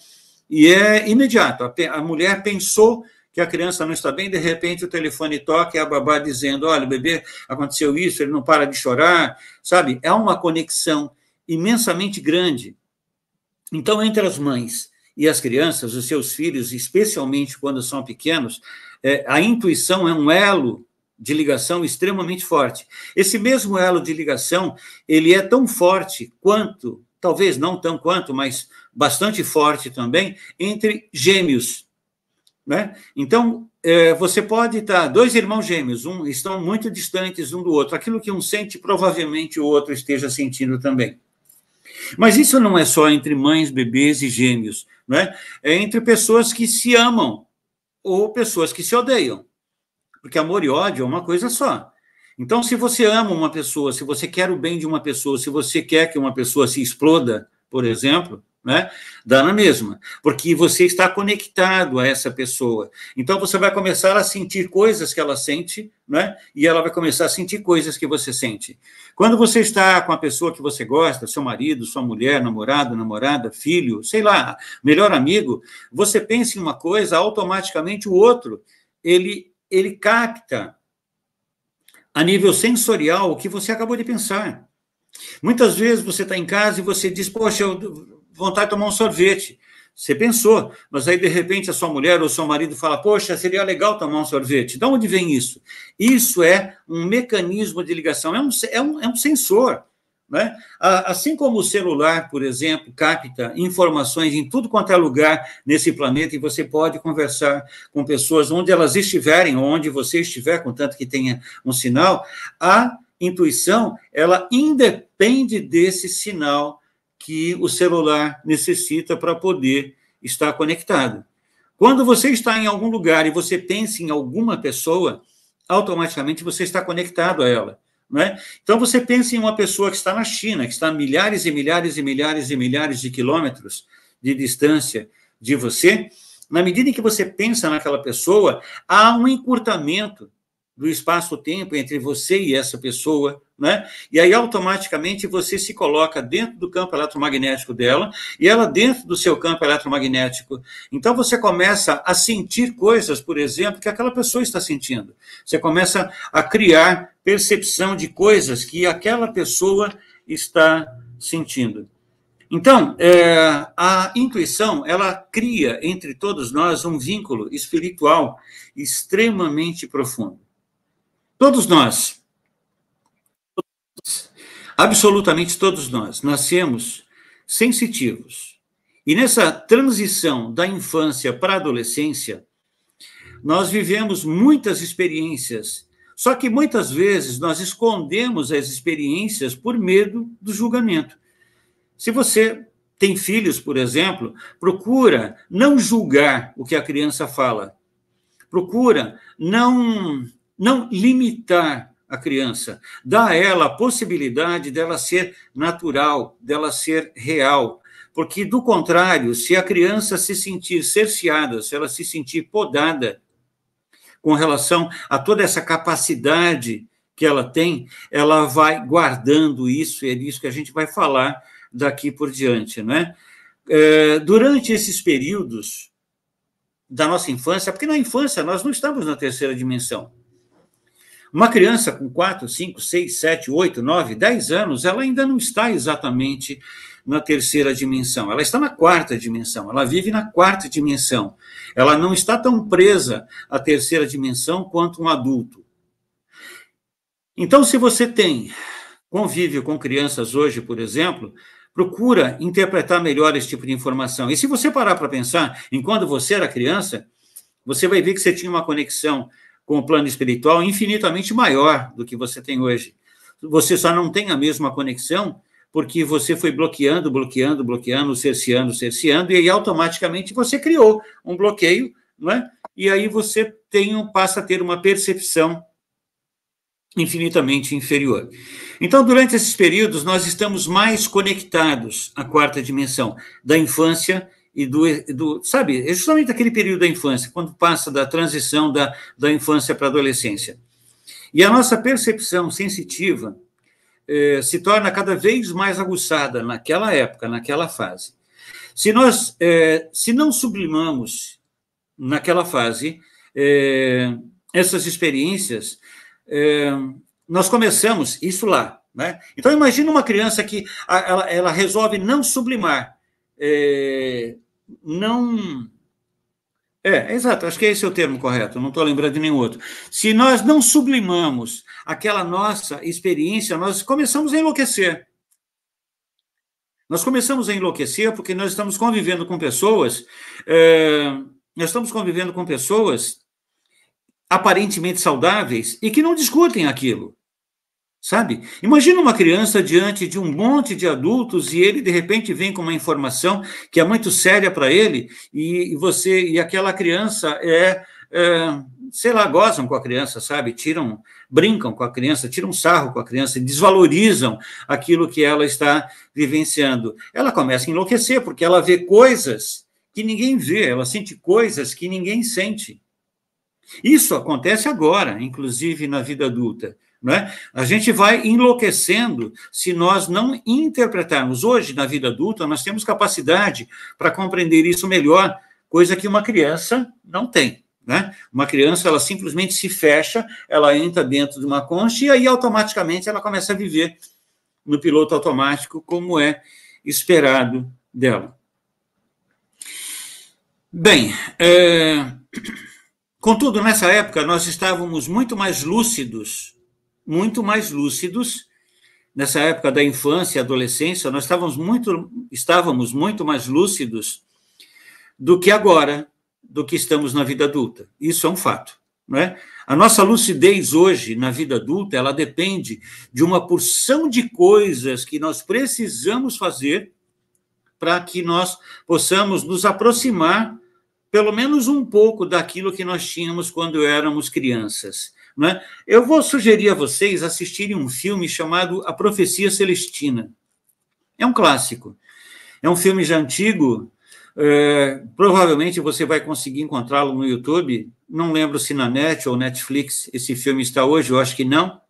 E é imediato, a mulher pensou que a criança não está bem, de repente o telefone toca e a babá dizendo, olha, o bebê, aconteceu isso, ele não para de chorar, sabe? É uma conexão imensamente grande. Então, entre as mães e as crianças, os seus filhos, especialmente quando são pequenos, a intuição é um elo de ligação extremamente forte. Esse mesmo elo de ligação, ele é tão forte quanto, talvez não tão quanto, mas bastante forte também, entre gêmeos, né? Então, você pode estar, dois irmãos gêmeos, estão muito distantes um do outro, aquilo que um sente, provavelmente o outro esteja sentindo também. Mas isso não é só entre mães, bebês e gêmeos, né? É entre pessoas que se amam ou pessoas que se odeiam, porque amor e ódio é uma coisa só. Então, se você ama uma pessoa, se você quer o bem de uma pessoa, se você quer que uma pessoa se exploda, por exemplo, né? Dá na mesma, porque você está conectado a essa pessoa. Então, você vai começar a sentir coisas que ela sente, né? E ela vai começar a sentir coisas que você sente. Quando você está com a pessoa que você gosta, seu marido, sua mulher, namorado, namorada, filho, sei lá, melhor amigo, você pensa em uma coisa, automaticamente o outro, ele capta a nível sensorial o que você acabou de pensar. Muitas vezes você está em casa e você diz, poxa, eu vontade de tomar um sorvete. Você pensou, mas aí, de repente, a sua mulher ou seu marido fala, poxa, seria legal tomar um sorvete. De onde vem isso? Isso é um mecanismo de ligação, é um sensor, né? Assim como o celular, por exemplo, capta informações em tudo quanto é lugar nesse planeta, e você pode conversar com pessoas onde elas estiverem, ou onde você estiver, contanto que tenha um sinal, a intuição, ela independe desse sinal que o celular necessita para poder estar conectado. Quando você está em algum lugar e você pensa em alguma pessoa, automaticamente você está conectado a ela, não é? Então, você pensa em uma pessoa que está na China, que está a milhares e milhares e milhares e milhares de quilômetros de distância de você. Na medida em que você pensa naquela pessoa, há um encurtamento do espaço-tempo entre você e essa pessoa, né? E aí, automaticamente, você se coloca dentro do campo eletromagnético dela e ela dentro do seu campo eletromagnético. Então, você começa a sentir coisas, por exemplo, que aquela pessoa está sentindo. Você começa a criar percepção de coisas que aquela pessoa está sentindo. Então, a intuição, ela cria entre todos nós um vínculo espiritual extremamente profundo. Todos nós, absolutamente todos nós, nascemos sensitivos. E nessa transição da infância para a adolescência, nós vivemos muitas experiências, só que muitas vezes nós escondemos as experiências por medo do julgamento. Se você tem filhos, por exemplo, procura não julgar o que a criança fala. Procura não limitar a criança. Dá a ela a possibilidade dela ser natural, dela ser real. Porque, do contrário, se a criança se sentir cerceada, se ela se sentir podada com relação a toda essa capacidade que ela tem, ela vai guardando isso, e é disso que a gente vai falar daqui por diante, né? Durante esses períodos da nossa infância, porque na infância nós não estamos na terceira dimensão. Uma criança com 4, 5, 6, 7, 8, 9, 10 anos, ela ainda não está exatamente na terceira dimensão, ela está na quarta dimensão, ela vive na quarta dimensão. Ela não está tão presa à terceira dimensão quanto um adulto. Então, se você tem convívio com crianças hoje, por exemplo, procura interpretar melhor esse tipo de informação. E se você parar para pensar em quando você era criança, você vai ver que você tinha uma conexão com o plano espiritual infinitamente maior do que você tem hoje. Você só não tem a mesma conexão porque você foi bloqueando, cerceando, e aí automaticamente você criou um bloqueio, não é? E aí você passa a ter uma percepção infinitamente inferior. Então, durante esses períodos, nós estamos mais conectados à quarta dimensão da infância e sabe, é justamente aquele período da infância, quando passa da transição da infância para a adolescência. E a nossa percepção sensitiva se torna cada vez mais aguçada naquela época, naquela fase. Se nós se não sublimamos naquela fase essas experiências, nós começamos isso lá, né? Então, imagina uma criança que ela resolve não sublimar, exato, acho que esse é o termo correto, não estou lembrando de nenhum outro. Se nós não sublimamos aquela nossa experiência, nós começamos a enlouquecer. Nós começamos a enlouquecer porque nós estamos convivendo com pessoas, aparentemente saudáveis e que não discutem aquilo, sabe? Imagina uma criança diante de um monte de adultos e ele, de repente, vem com uma informação que é muito séria para ele e aquela criança sei lá, gozam com a criança, sabe? Brincam com a criança, tiram sarro com a criança, desvalorizam aquilo que ela está vivenciando. Ela começa a enlouquecer porque ela vê coisas que ninguém vê, ela sente coisas que ninguém sente. Isso acontece agora, inclusive na vida adulta, não é? A gente vai enlouquecendo se nós não interpretarmos. Hoje, na vida adulta, nós temos capacidade para compreender isso melhor, coisa que uma criança não tem, né? Uma criança, ela simplesmente se fecha, ela entra dentro de uma concha e aí, automaticamente, ela começa a viver no piloto automático, como é esperado dela. Bem, contudo, nessa época, nós estávamos muito mais lúcidos, nessa época da infância e adolescência, nós estávamos muito mais lúcidos do que agora, do que estamos na vida adulta. Isso é um fato, não é? A nossa lucidez hoje, na vida adulta, ela depende de uma porção de coisas que nós precisamos fazer para que nós possamos nos aproximar, pelo menos um pouco, daquilo que nós tínhamos quando éramos crianças, né? Eu vou sugerir a vocês assistirem um filme chamado A Profecia Celestina. É um clássico. É um filme já antigo, provavelmente você vai conseguir encontrá-lo no YouTube. Não lembro se na net ou Netflix esse filme está hoje, eu acho que não.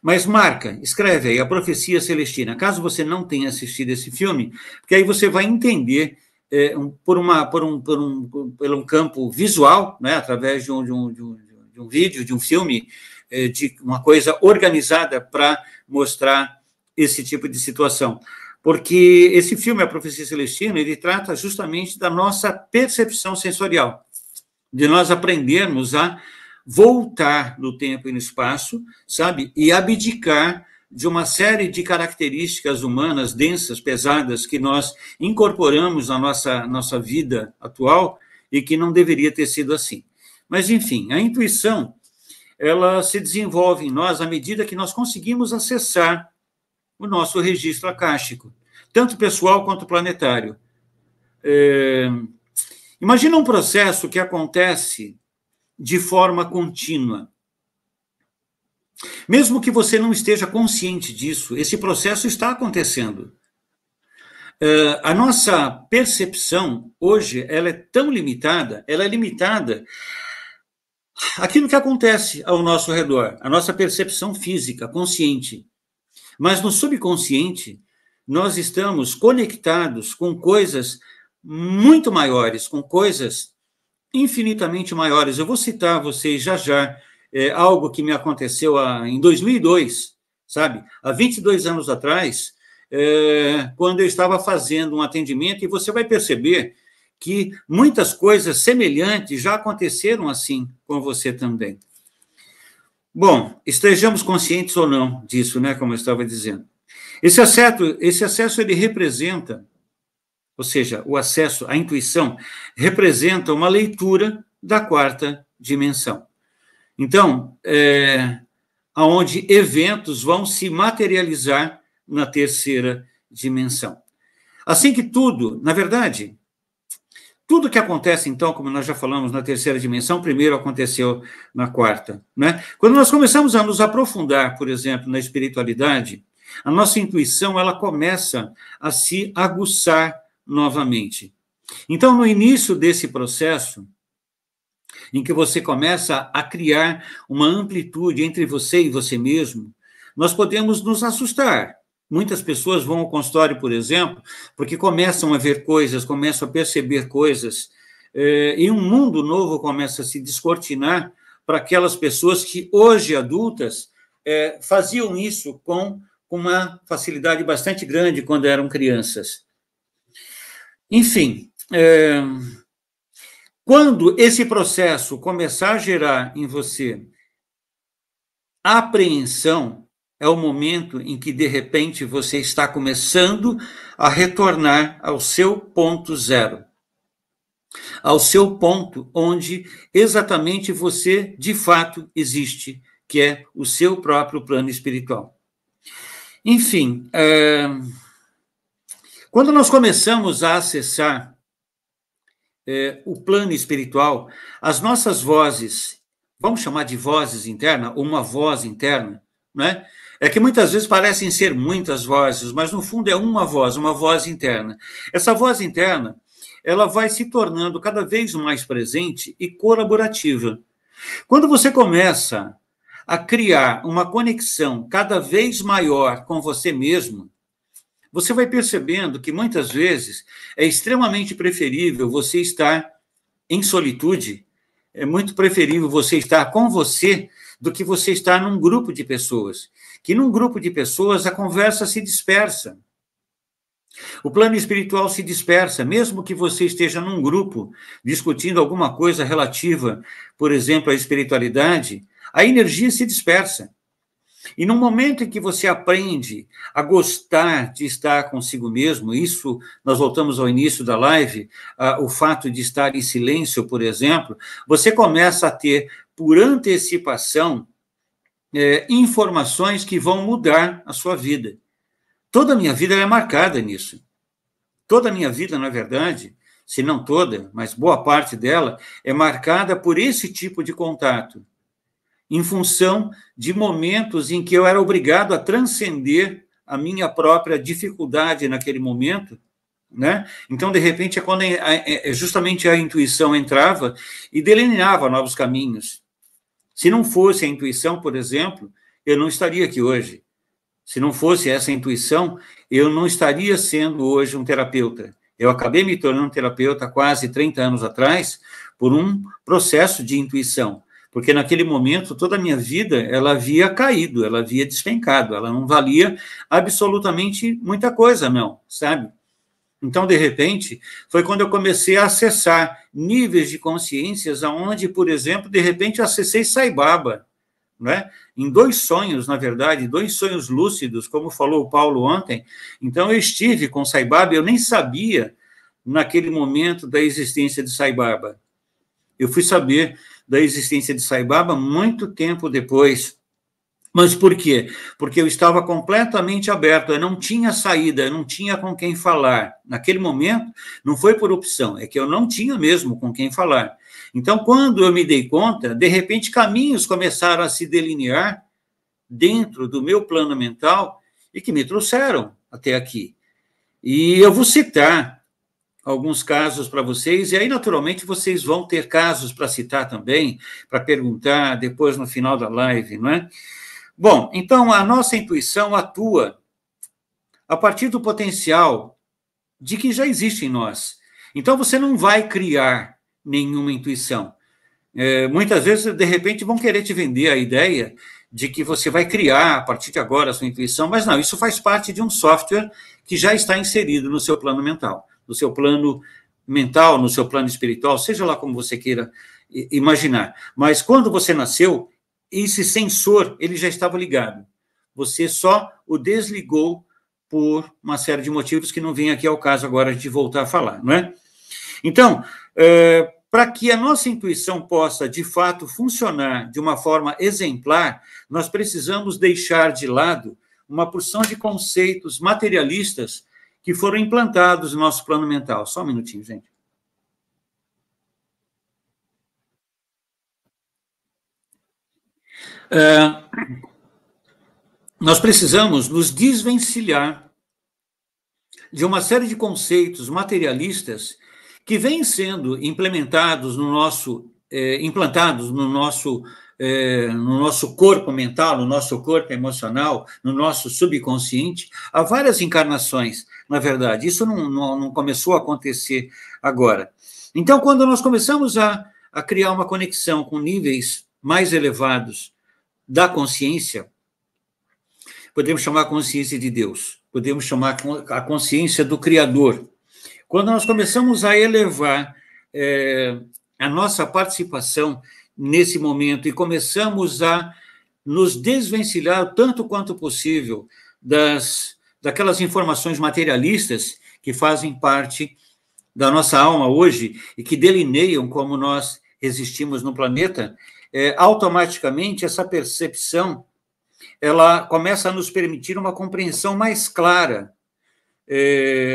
Mas marca, escreve aí, A Profecia Celestina. Caso você não tenha assistido esse filme, porque aí você vai entender por um campo visual, né, através de um vídeo, de um filme, de uma coisa organizada para mostrar esse tipo de situação. Porque esse filme, A Profecia Celestina, ele trata justamente da nossa percepção sensorial, de nós aprendermos a voltar no tempo e no espaço, sabe? E abdicar de uma série de características humanas densas, pesadas, que nós incorporamos na nossa vida atual e que não deveria ter sido assim. Mas, enfim, a intuição, ela se desenvolve em nós à medida que nós conseguimos acessar o nosso registro acástico, tanto pessoal quanto planetário. Imagina um processo que acontece de forma contínua. Mesmo que você não esteja consciente disso, esse processo está acontecendo. A nossa percepção, hoje, ela é tão limitada, ela é limitada àquilo que acontece ao nosso redor, a nossa percepção física, consciente. Mas no subconsciente, nós estamos conectados com coisas muito maiores, com coisas infinitamente maiores. Eu vou citar a vocês já algo que me aconteceu em 2002, sabe? Há 22 anos atrás, quando eu estava fazendo um atendimento, e você vai perceber que muitas coisas semelhantes já aconteceram assim com você também. Bom, estejamos conscientes ou não disso, né, como eu estava dizendo. Esse acesso ele representa, ou seja, o acesso à intuição, representa uma leitura da quarta dimensão. Então, onde eventos vão se materializar na terceira dimensão. Assim que tudo, na verdade, tudo que acontece, então, como nós já falamos, na terceira dimensão, primeiro aconteceu na quarta, né? Quando nós começamos a nos aprofundar, por exemplo, na espiritualidade, a nossa intuição, ela começa a se aguçar novamente. Então, no início desse processo, em que você começa a criar uma amplitude entre você e você mesmo, nós podemos nos assustar. Muitas pessoas vão ao consultório, por exemplo, porque começam a ver coisas, começam a perceber coisas, e um mundo novo começa a se descortinar para aquelas pessoas que, hoje adultas, faziam isso com uma facilidade bastante grande quando eram crianças. Enfim, quando esse processo começar a gerar em você apreensão, é o momento em que, de repente, você está começando a retornar ao seu ponto zero, ao seu ponto onde exatamente você, de fato, existe, que é o seu próprio plano espiritual. Enfim, quando nós começamos a acessar o plano espiritual, as nossas vozes, vamos chamar de vozes internas, ou uma voz interna, né? É que muitas vezes parecem ser muitas vozes, mas no fundo é uma voz interna. Essa voz interna, ela vai se tornando cada vez mais presente e colaborativa. Quando você começa a criar uma conexão cada vez maior com você mesmo, você vai percebendo que muitas vezes é extremamente preferível você estar em solitude, é muito preferível você estar com você do que você estar num grupo de pessoas. Que num grupo de pessoas a conversa se dispersa. O plano espiritual se dispersa, mesmo que você esteja num grupo discutindo alguma coisa relativa, por exemplo, à espiritualidade, a energia se dispersa. E no momento em que você aprende a gostar de estar consigo mesmo, isso, nós voltamos ao início da live, o fato de estar em silêncio, por exemplo, você começa a ter, por antecipação, informações que vão mudar a sua vida. Toda a minha vida é marcada nisso. Toda a minha vida, na verdade, se não toda, mas boa parte dela, é marcada por esse tipo de contato, em função de momentos em que eu era obrigado a transcender a minha própria dificuldade naquele momento, né? Então, de repente, é quando justamente a intuição entrava e delineava novos caminhos. Se não fosse a intuição, por exemplo, eu não estaria aqui hoje. Se não fosse essa intuição, eu não estaria sendo hoje um terapeuta. Eu acabei me tornando terapeuta quase 30 anos atrás por um processo de intuição, porque naquele momento toda a minha vida ela havia caído, ela havia despencado, ela não valia absolutamente muita coisa, não, sabe? Então, de repente, foi quando eu comecei a acessar níveis de consciências aonde, por exemplo, de repente eu acessei Sai Baba, né? Em 2 sonhos, na verdade, 2 sonhos lúcidos, como falou o Paulo ontem. Então, eu estive com Sai Baba, eu nem sabia, naquele momento, da existência de Sai Baba. Eu fui saber da existência de Sai Baba muito tempo depois. Mas por quê? Porque eu estava completamente aberto, eu não tinha saída, eu não tinha com quem falar. Naquele momento, não foi por opção, é que eu não tinha mesmo com quem falar. Então, quando eu me dei conta, de repente, caminhos começaram a se delinear dentro do meu plano mental e que me trouxeram até aqui. E eu vou citar alguns casos para vocês, e aí, naturalmente, vocês vão ter casos para citar também, para perguntar depois no final da live, não é? Bom, então, a nossa intuição atua a partir do potencial de que já existe em nós. Então, você não vai criar nenhuma intuição. Muitas vezes, de repente, vão querer te vender a ideia de que você vai criar, a partir de agora, a sua intuição, mas não, isso faz parte de um software que já está inserido no seu plano mental, no seu plano mental, no seu plano espiritual, seja lá como você queira imaginar. Mas quando você nasceu, esse sensor, ele já estava ligado. Você só o desligou por uma série de motivos que não vem aqui ao caso agora de voltar a falar, não é? Então, para que a nossa intuição possa, de fato, funcionar de uma forma exemplar, nós precisamos deixar de lado uma porção de conceitos materialistas que foram implantados no nosso plano mental. Só um minutinho, gente. Nós precisamos nos desvencilhar de uma série de conceitos materialistas que vêm sendo implantados no nosso corpo mental, no nosso corpo emocional, no nosso subconsciente, há várias encarnações, na verdade. Isso não começou a acontecer agora. Então, quando nós começamos a criar uma conexão com níveis mais elevados da consciência, podemos chamar a consciência de Deus, podemos chamar a consciência do Criador. Quando nós começamos a elevar a nossa participação nesse momento e começamos a nos desvencilhar tanto quanto possível daquelas informações materialistas que fazem parte da nossa alma hoje e que delineiam como nós existimos no planeta, automaticamente essa percepção ela começa a nos permitir uma compreensão mais clara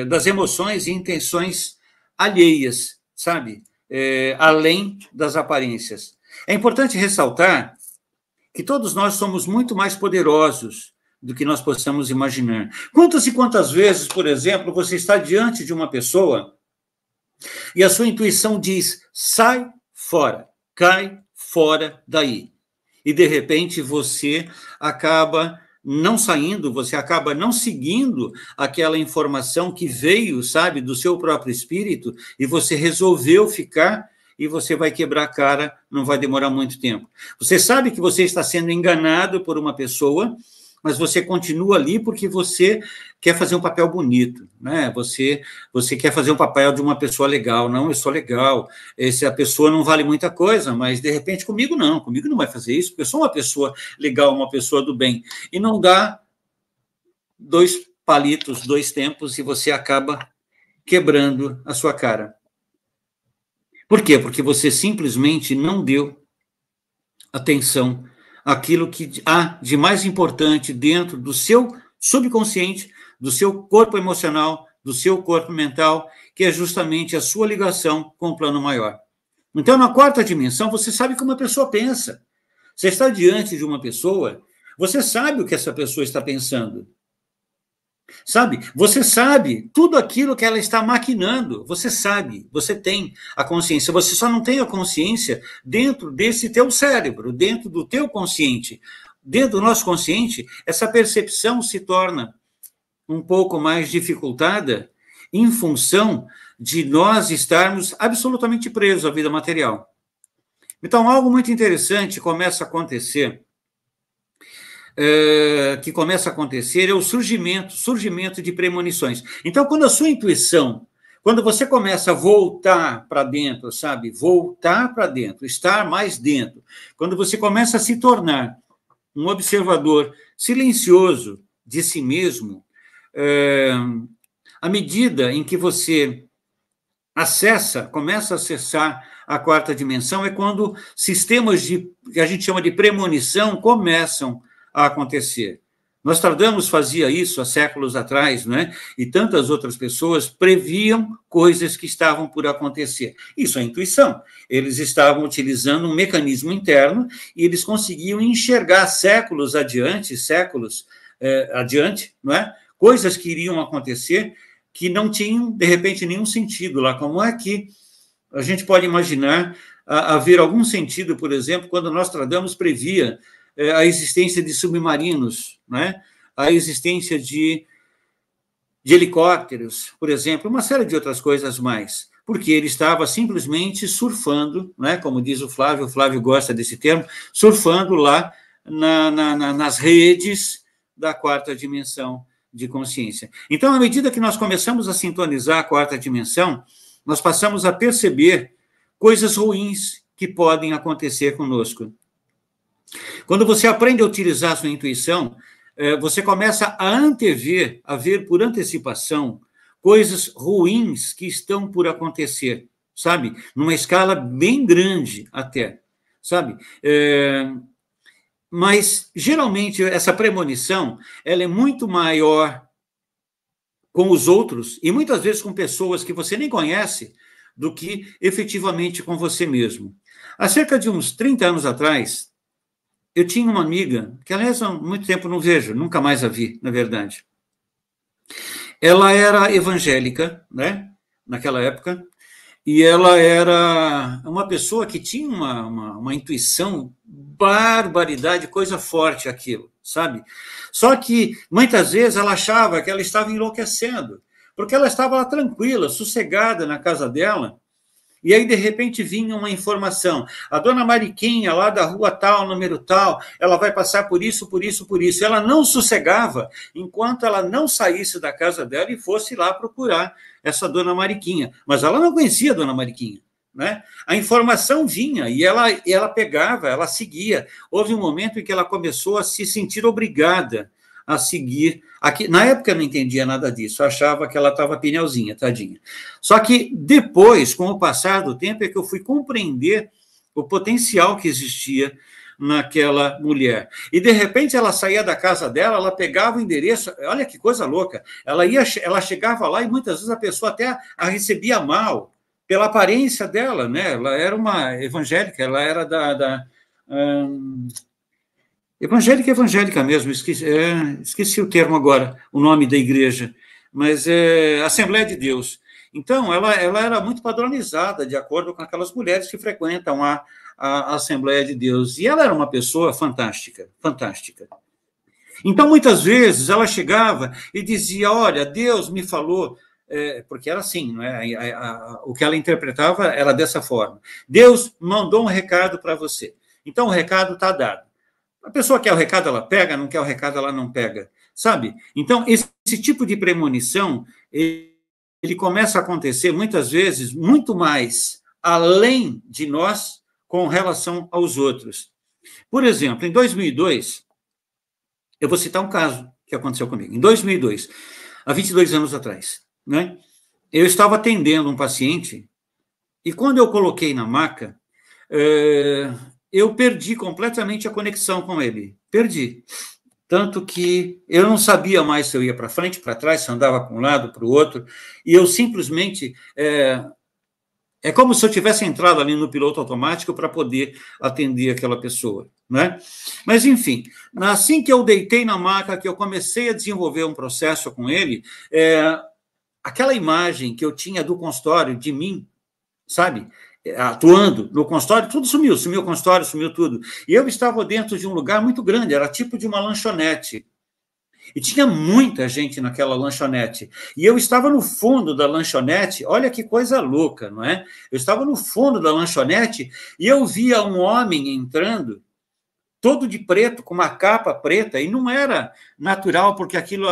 das emoções e intenções alheias, sabe? Além das aparências. É importante ressaltar que todos nós somos muito mais poderosos do que nós possamos imaginar. Quantas e quantas vezes, por exemplo, você está diante de uma pessoa e a sua intuição diz, sai fora, cai fora daí. E, de repente, você acaba não saindo, você acaba não seguindo aquela informação que veio, sabe, do seu próprio espírito, e você resolveu ficar, e você vai quebrar a cara, não vai demorar muito tempo. Você sabe que você está sendo enganado por uma pessoa, mas você continua ali porque você quer fazer um papel bonito, né? Você quer fazer um papel de uma pessoa legal. Não, eu sou legal. A pessoa não vale muita coisa, mas, de repente, comigo não vai fazer isso, porque eu sou uma pessoa legal, uma pessoa do bem. E não dá 2 palitos, 2 tempos, e você acaba quebrando a sua cara. Por quê? Porque você simplesmente não deu atenção àquilo que há de mais importante dentro do seu subconsciente, do seu corpo emocional, do seu corpo mental, que é justamente a sua ligação com o plano maior. Então, na quarta dimensão, você sabe como a pessoa pensa. Você está diante de uma pessoa, você sabe o que essa pessoa está pensando. Sabe? Você sabe tudo aquilo que ela está maquinando. Você sabe, você tem a consciência. Você só não tem a consciência dentro desse teu cérebro, dentro do teu consciente. Dentro do nosso consciente, essa percepção se torna um pouco mais dificultada em função de nós estarmos absolutamente presos à vida material. Então, algo muito interessante começa a acontecer, é o surgimento de premonições. Então, quando a sua intuição, quando você começa a voltar para dentro, sabe? Voltar para dentro, estar mais dentro. Quando você começa a se tornar um observador silencioso de si mesmo, à medida em que você começa a acessar a quarta dimensão, é quando sistemas que a gente chama de premonição começam a acontecer. Nostradamus fazia isso há séculos atrás, né? E tantas outras pessoas previam coisas que estavam por acontecer. Isso é intuição. Eles estavam utilizando um mecanismo interno e eles conseguiam enxergar séculos adiante, não é? Coisas que iriam acontecer que não tinham, de repente, nenhum sentido lá. Como é que a gente pode imaginar haver algum sentido, por exemplo, quando Nostradamus previa a existência de submarinos, né? A existência de helicópteros, por exemplo, uma série de outras coisas mais, porque ele estava simplesmente surfando, né? Como diz o Flávio gosta desse termo, surfando lá nas redes da quarta dimensão de consciência. Então, à medida que nós começamos a sintonizar a quarta dimensão, nós passamos a perceber coisas ruins que podem acontecer conosco. Quando você aprende a utilizar a sua intuição, você começa a antever, a ver por antecipação, coisas ruins que estão por acontecer, sabe? Numa escala bem grande até, sabe? Mas, geralmente, essa premonição, ela é muito maior com os outros, e muitas vezes com pessoas que você nem conhece, do que efetivamente com você mesmo. Há cerca de uns 30 anos atrás, eu tinha uma amiga, que aliás há muito tempo não vejo, nunca mais a vi, na verdade. Ela era evangélica, né, naquela época, e ela era uma pessoa que tinha uma intuição, barbaridade, coisa forte aquilo, sabe? Só que, muitas vezes, ela achava que ela estava enlouquecendo, porque ela estava lá tranquila, sossegada na casa dela, e aí, de repente, vinha uma informação. A dona Mariquinha, lá da rua tal, número tal, ela vai passar por isso, por isso, por isso. Ela não sossegava enquanto ela não saísse da casa dela e fosse lá procurar essa dona Mariquinha. Mas ela não conhecia a dona Mariquinha, né? A informação vinha e ela pegava, ela seguia. Houve um momento em que ela começou a se sentir obrigada a seguir. Na época eu não entendia nada disso, eu achava que ela estava pneuzinha, tadinha. Só que depois, com o passar do tempo, é que eu fui compreender o potencial que existia naquela mulher. E, de repente, ela saía da casa dela, ela pegava o endereço, olha que coisa louca, ela chegava lá e muitas vezes a pessoa até a recebia mal, pela aparência dela, né? Ela era uma evangélica, ela era evangélica mesmo, esqueci o termo agora, o nome da igreja, mas é Assembleia de Deus. Então, ela era muito padronizada, de acordo com aquelas mulheres que frequentam a Assembleia de Deus, e ela era uma pessoa fantástica, fantástica. Então, muitas vezes, ela chegava e dizia, olha, Deus me falou, porque era assim, não é? O que ela interpretava era dessa forma, Deus mandou um recado para você, então o recado está dado. A pessoa quer o recado, ela pega, não quer o recado, ela não pega, sabe? Então, esse tipo de premonição, ele começa a acontecer, muitas vezes, muito mais além de nós, com relação aos outros. Por exemplo, em 2002, eu vou citar um caso que aconteceu comigo. Em 2002, há 22 anos atrás, né? Eu estava atendendo um paciente, e quando eu coloquei na maca, eu perdi completamente a conexão com ele. Perdi. tanto que eu não sabia mais se eu ia para frente, para trás, se eu andava para um lado, para o outro, e eu simplesmente... É como se eu tivesse entrado ali no piloto automático para poder atender aquela pessoa, né? Mas, enfim, assim que eu deitei na maca, que eu comecei a desenvolver um processo com ele, aquela imagem que eu tinha do consultório, de mim, sabe, atuando no consultório, tudo sumiu o consultório, sumiu tudo. E eu estava dentro de um lugar muito grande, era tipo de uma lanchonete. E tinha muita gente naquela lanchonete. E eu estava no fundo da lanchonete, olha que coisa louca, não é? Eu estava no fundo da lanchonete e eu via um homem entrando, todo de preto, com uma capa preta, e não era natural, porque aquilo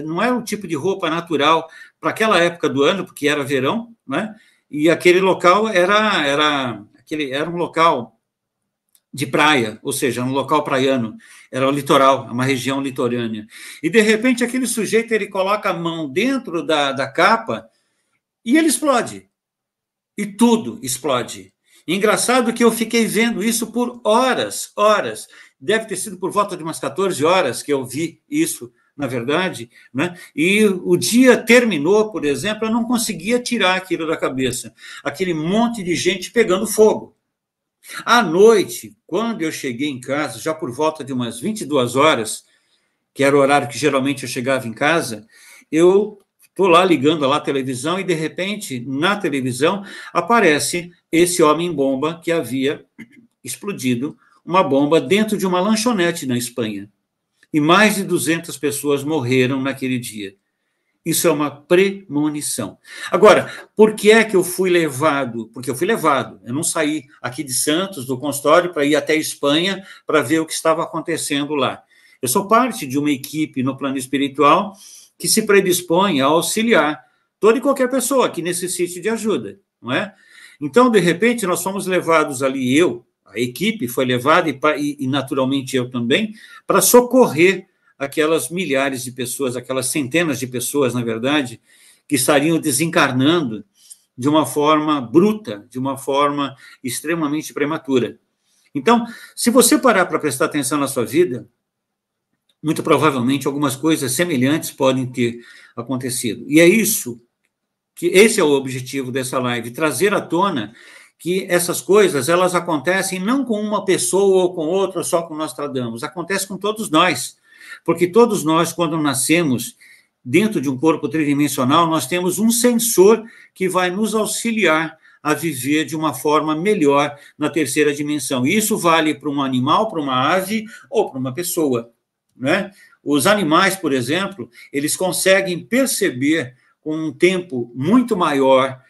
não era um tipo de roupa natural para aquela época do ano, porque era verão, né? E aquele local era um local de praia, ou seja, um local praiano, era o litoral, uma região litorânea. E, de repente, aquele sujeito, ele coloca a mão dentro da capa e ele explode. E tudo explode. Engraçado que eu fiquei vendo isso por horas. Deve ter sido por volta de umas 14 horas que eu vi isso, na verdade, né? E o dia terminou, por exemplo, eu não conseguia tirar aquilo da cabeça. Aquele monte de gente pegando fogo. À noite, quando eu cheguei em casa, já por volta de umas 22 horas, que era o horário que geralmente eu chegava em casa, eu estou lá ligando lá a televisão e, de repente, na televisão, aparece esse homem-bomba que havia explodido uma bomba dentro de uma lanchonete na Espanha. E mais de 200 pessoas morreram naquele dia. Isso é uma premonição. Agora, por que é que eu fui levado? Porque eu fui levado. Eu não saí aqui de Santos, do consultório, para ir até a Espanha para ver o que estava acontecendo lá. Eu sou parte de uma equipe no plano espiritual que se predispõe a auxiliar toda e qualquer pessoa que necessite de ajuda, não é? Então, de repente, nós fomos levados ali, a equipe foi levada, e naturalmente eu também, para socorrer aquelas milhares de pessoas, aquelas centenas de pessoas, na verdade, que estariam desencarnando de uma forma bruta, de uma forma extremamente prematura. Então, se você parar para prestar atenção na sua vida, muito provavelmente algumas coisas semelhantes podem ter acontecido. E é isso, que esse é o objetivo dessa live, trazer à tona que essas coisas, elas acontecem não com uma pessoa ou com outra, só com Nostradamus, acontece com todos nós. Porque todos nós, quando nascemos dentro de um corpo tridimensional, nós temos um sensor que vai nos auxiliar a viver de uma forma melhor na terceira dimensão. E isso vale para um animal, para uma ave ou para uma pessoa, né? Os animais, por exemplo, eles conseguem perceber com um tempo muito maior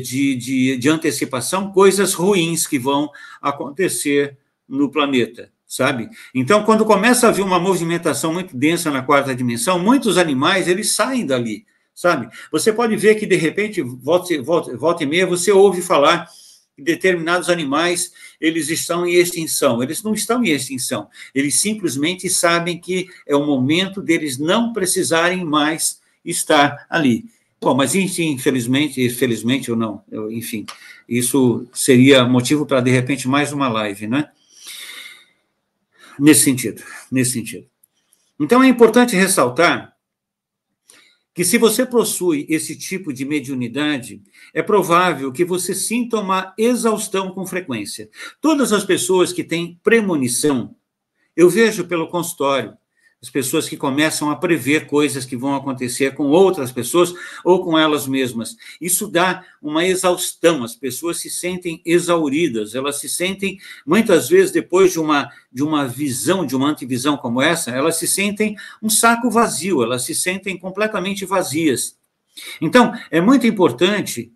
de antecipação coisas ruins que vão acontecer no planeta, sabe? Então, quando começa a haver uma movimentação muito densa na quarta dimensão, muitos animais, eles saem dali, sabe? Você pode ver que, de repente, volta e meia, você ouve falar que determinados animais, eles estão em extinção. Eles não estão em extinção. Eles simplesmente sabem que é o momento deles não precisarem mais estar ali. Bom, mas infelizmente, felizmente ou não, enfim, isso seria motivo para, de repente, mais uma live, né? Nesse sentido. Então, é importante ressaltar que se você possui esse tipo de mediunidade, é provável que você sinta uma exaustão com frequência. Todas as pessoas que têm premonição, eu vejo pelo consultório, as pessoas que começam a prever coisas que vão acontecer com outras pessoas ou com elas mesmas. Isso dá uma exaustão, as pessoas se sentem exauridas, elas se sentem, muitas vezes, depois de uma visão, de uma antevisão como essa, elas se sentem um saco vazio, elas se sentem completamente vazias. Então, é muito importante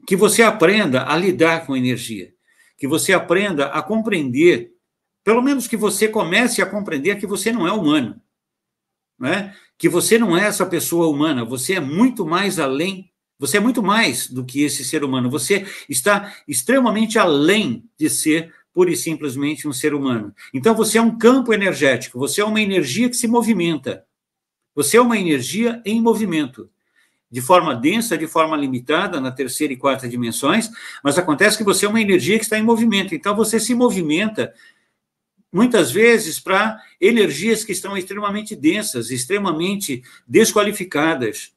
que você aprenda a lidar com energia, que você aprenda a compreender, pelo menos que você comece a compreender que você não é humano, né? Que você não é essa pessoa humana, você é muito mais além, você é muito mais do que esse ser humano, você está extremamente além de ser pura e simplesmente um ser humano. Então, você é um campo energético, você é uma energia que se movimenta, você é uma energia em movimento, de forma densa, de forma limitada, na terceira e quarta dimensões, mas acontece que você é uma energia que está em movimento, então você se movimenta muitas vezes para energias que estão extremamente densas, extremamente desqualificadas.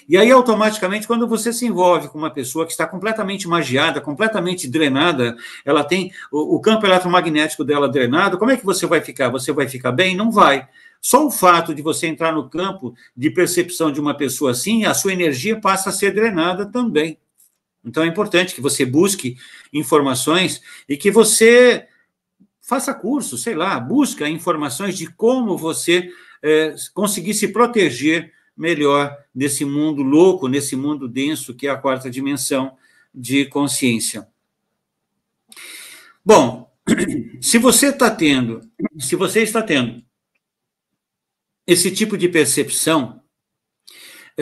E aí, automaticamente, quando você se envolve com uma pessoa que está completamente magiada, completamente drenada, ela tem o campo eletromagnético dela drenado, como é que você vai ficar? Você vai ficar bem? Não vai. Só o fato de você entrar no campo de percepção de uma pessoa assim, a sua energia passa a ser drenada também. Então, é importante que você busque informações e que você faça curso, sei lá, busca informações de como você conseguir se proteger melhor nesse mundo louco, nesse mundo denso que é a quarta dimensão de consciência. Bom, se você está tendo esse tipo de percepção,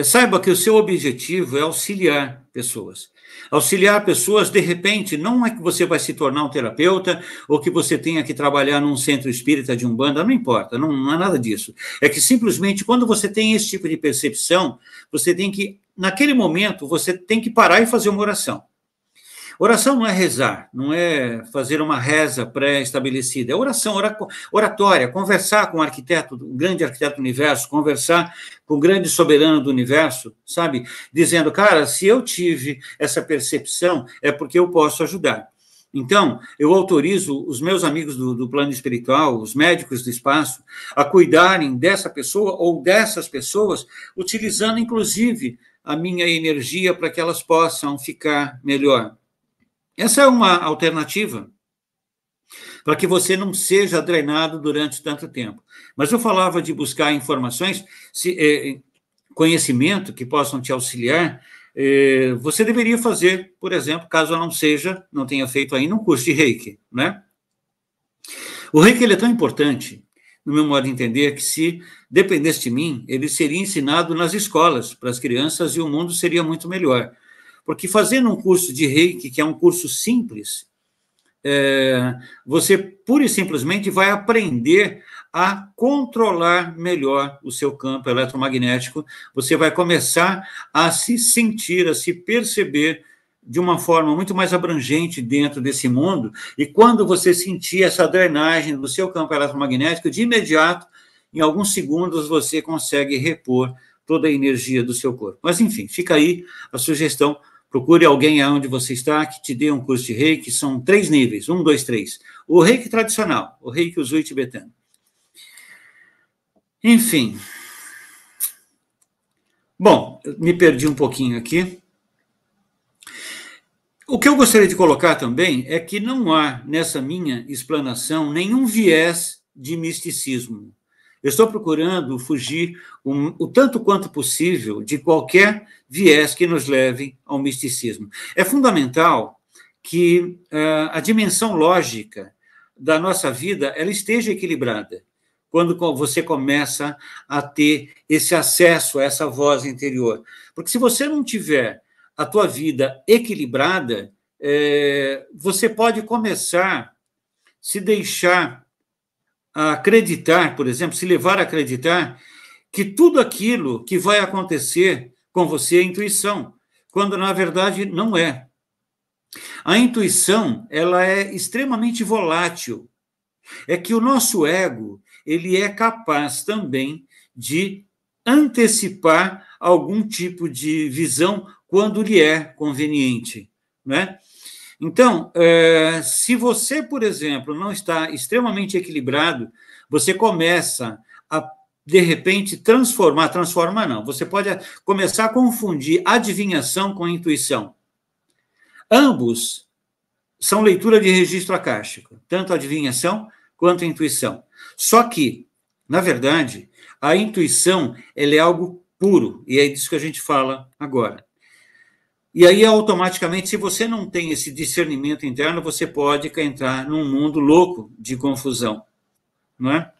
saiba que o seu objetivo é auxiliar pessoas. Auxiliar pessoas, de repente, não é que você vai se tornar um terapeuta ou que você tenha que trabalhar num centro espírita de Umbanda, não importa, não é nada disso. É que simplesmente quando você tem esse tipo de percepção, você tem que, naquele momento, você tem que parar e fazer uma oração. Oração não é rezar, não é fazer uma reza pré-estabelecida, é oração, oratória, conversar com o arquiteto, o grande arquiteto do universo, conversar com o grande soberano do universo, sabe? Dizendo, cara, se eu tive essa percepção, é porque eu posso ajudar. Então, eu autorizo os meus amigos do plano espiritual, os médicos do espaço, a cuidarem dessa pessoa ou dessas pessoas, utilizando, inclusive, a minha energia para que elas possam ficar melhor. Essa é uma alternativa para que você não seja drenado durante tanto tempo. Mas eu falava de buscar informações, conhecimento que possam te auxiliar. Você deveria fazer, por exemplo, caso não tenha feito ainda, um curso de Reiki, né? O Reiki ele é tão importante, no meu modo de entender, que se dependesse de mim, ele seria ensinado nas escolas para as crianças e o mundo seria muito melhor. Porque fazendo um curso de Reiki, que é um curso simples, você pura e simplesmente vai aprender a controlar melhor o seu campo eletromagnético, você vai começar a se sentir, a se perceber de uma forma muito mais abrangente dentro desse mundo, e quando você sentir essa drenagem do seu campo eletromagnético, de imediato, em alguns segundos, você consegue repor toda a energia do seu corpo. Mas, enfim, fica aí a sugestão. Procure alguém aonde você está que te dê um curso de Reiki. São 3 níveis, 1, 2, 3. O Reiki tradicional, o Reiki Usui tibetano. Enfim. Bom, me perdi um pouquinho aqui. O que eu gostaria de colocar também é que não há, nessa minha explanação, nenhum viés de misticismo. Eu estou procurando fugir o tanto quanto possível de qualquer viés que nos leve ao misticismo. É fundamental que a dimensão lógica da nossa vida ela esteja equilibrada quando você começa a ter esse acesso a essa voz interior. Porque se você não tiver a tua vida equilibrada, você pode começar a se deixar acreditar, por exemplo, se levar a acreditar que tudo aquilo que vai acontecer com você é intuição, quando na verdade não é. A intuição, ela é extremamente volátil. É que o nosso ego, ele é capaz também de antecipar algum tipo de visão quando lhe é conveniente, né? Então, se você, por exemplo, não está extremamente equilibrado, você começa a, de repente, transformar não, você pode começar a confundir adivinhação com intuição. Ambos são leitura de registro akáshico, tanto a adivinhação quanto a intuição. Só que, na verdade, a intuição ela é algo puro, e é disso que a gente fala agora. E aí, automaticamente, se você não tem esse discernimento interno, você pode entrar num mundo louco de confusão, não é?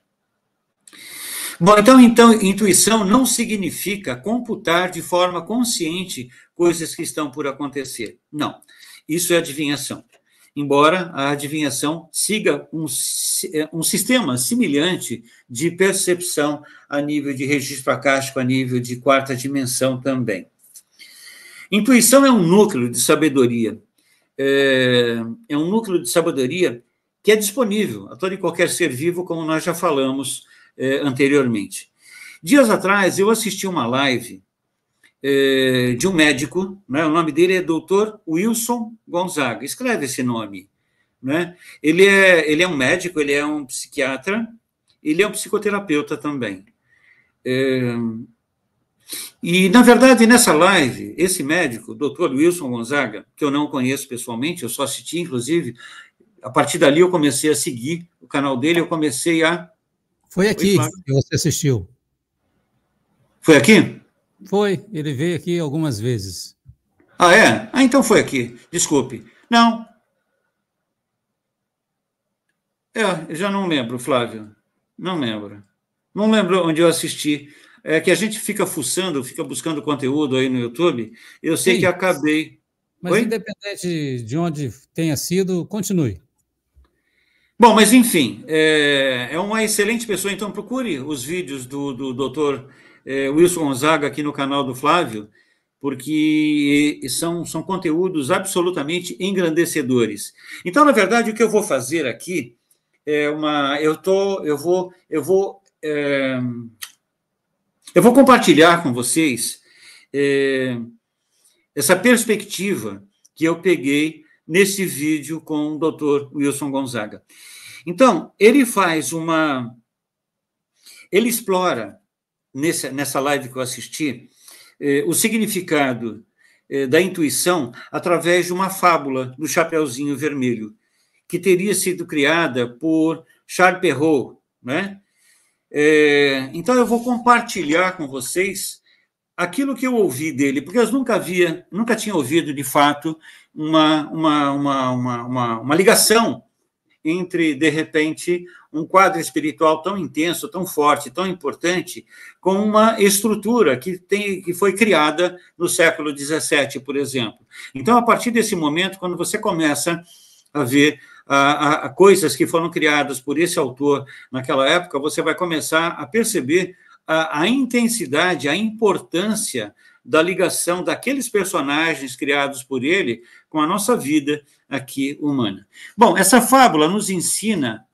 Bom, então, intuição não significa computar de forma consciente coisas que estão por acontecer. Não, isso é adivinhação. Embora a adivinhação siga um sistema semelhante de percepção a nível de registro akáshico, a nível de quarta dimensão também. Intuição é um núcleo de sabedoria. É um núcleo de sabedoria que é disponível a todo e qualquer ser vivo, como nós já falamos anteriormente. Dias atrás, eu assisti uma live de um médico, né? O nome dele é Dr. Wilson Gonzaga, escreve esse nome. Né? Ele é um médico, ele é um psiquiatra, ele é um psicoterapeuta também. E, na verdade, nessa live, esse médico, Dr. Wilson Gonzaga, que eu não conheço pessoalmente, eu só assisti, inclusive, a partir dali eu comecei a seguir o canal dele, eu comecei a... Foi aqui que você assistiu. Foi aqui? Foi, ele veio aqui algumas vezes. Ah, é? Ah, então foi aqui, desculpe. Não. Eu já não lembro, Flávio. Não lembro. Não lembro onde eu assisti. É que a gente fica fuçando, fica buscando conteúdo aí no YouTube. Eu sei que acabei... Mas Oi? Independente de onde tenha sido, continue. Bom, mas enfim, é uma excelente pessoa, então procure os vídeos do Dr. Wilson Gonzaga aqui no canal do Flávio, porque são conteúdos absolutamente engrandecedores. Então, na verdade, o que eu vou fazer aqui é eu vou compartilhar com vocês essa perspectiva que eu peguei nesse vídeo com o Dr. Wilson Gonzaga. Então, ele explora, nessa live que eu assisti, o significado da intuição através de uma fábula do Chapeuzinho Vermelho, que teria sido criada por Charles Perrault, né? Então, eu vou compartilhar com vocês aquilo que eu ouvi dele, porque eu nunca tinha ouvido, de fato, uma ligação entre, de repente, um quadro espiritual tão intenso, tão forte, tão importante, com uma estrutura que foi criada no século XVII, por exemplo. Então, a partir desse momento, quando você começa a ver coisas que foram criadas por esse autor naquela época, você vai começar a perceber a intensidade, a importância da ligação daqueles personagens criados por ele com a nossa vida aqui humana. Bom, essa fábula nos ensina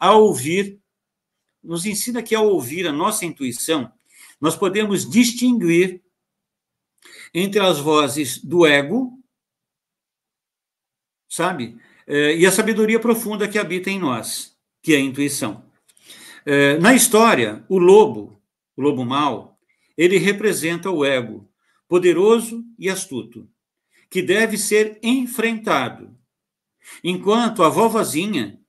que ao ouvir a nossa intuição, nós podemos distinguir entre as vozes do ego, sabe? E a sabedoria profunda que habita em nós, que é a intuição. Na história, o lobo mau, ele representa o ego, poderoso e astuto, que deve ser enfrentado, enquanto a vovozinha,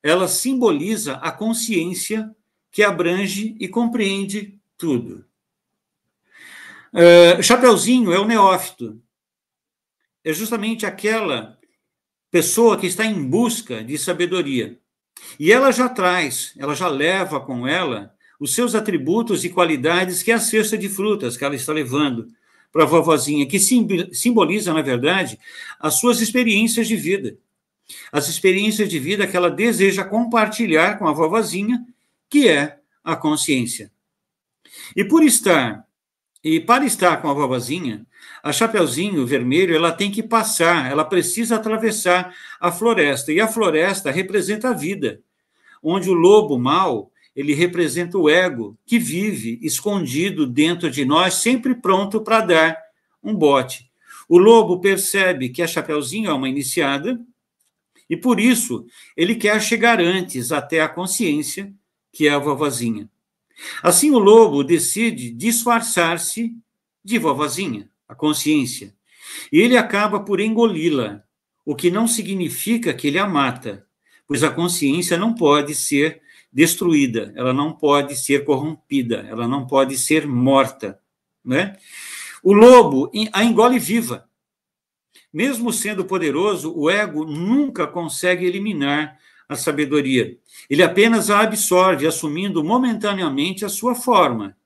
ela simboliza a consciência que abrange e compreende tudo. Chapeuzinho é o neófito, é justamente aquela pessoa que está em busca de sabedoria, e ela já leva com ela os seus atributos e qualidades, que é a cesta de frutas que ela está levando para a vovozinha, que simboliza, na verdade, as suas experiências de vida. As experiências de vida que ela deseja compartilhar com a vovozinha, que é a consciência. E para estar com a vovozinha, a Chapeuzinho Vermelho, ela tem que passar, ela precisa atravessar a floresta, e a floresta representa a vida, onde o lobo mau, ele representa o ego, que vive escondido dentro de nós, sempre pronto para dar um bote. O lobo percebe que a Chapeuzinho é uma iniciada, e por isso ele quer chegar antes até a consciência, que é a vovozinha. Assim, o lobo decide disfarçar-se de vovozinha, a consciência, e ele acaba por engoli-la, o que não significa que ele a mata, pois a consciência não pode ser destruída, ela não pode ser corrompida, ela não pode ser morta, né? O lobo a engole viva. Mesmo sendo poderoso, o ego nunca consegue eliminar a sabedoria. Ele apenas a absorve, assumindo momentaneamente a sua forma,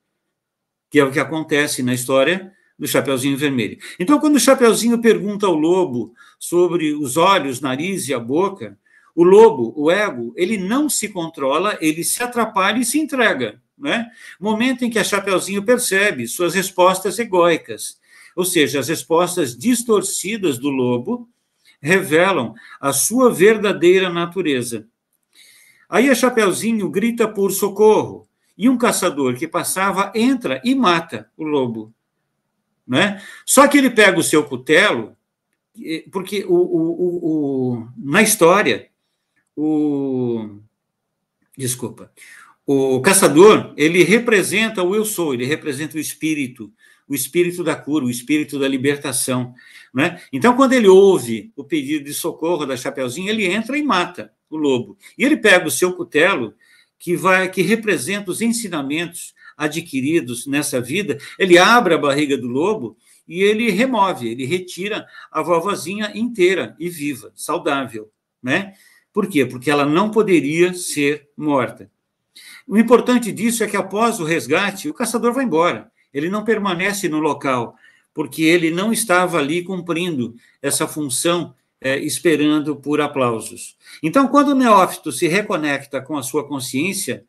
que é o que acontece na história do Chapeuzinho Vermelho. Então, quando o Chapeuzinho pergunta ao lobo sobre os olhos, nariz e a boca, o lobo, o ego, ele não se controla, ele se atrapalha e se entrega, né? Momento em que a Chapeuzinho percebe suas respostas egóicas, ou seja, as respostas distorcidas do lobo revelam a sua verdadeira natureza. Aí a Chapeuzinho grita por socorro, e um caçador que passava entra e mata o lobo, né? Só que ele pega o seu cutelo, porque na história, desculpa, o caçador, ele representa o eu sou, ele representa o espírito da cura, o espírito da libertação, né? Então, quando ele ouve o pedido de socorro da Chapeuzinho, ele entra e mata o lobo. E ele pega o seu cutelo, que representa os ensinamentos adquiridos nessa vida, ele abre a barriga do lobo e ele remove, ele retira a vovozinha inteira e viva, saudável, né? Por quê? Porque ela não poderia ser morta. O importante disso é que, após o resgate, o caçador vai embora. Ele não permanece no local, porque ele não estava ali cumprindo essa função, esperando por aplausos. Então, quando o neófito se reconecta com a sua consciência,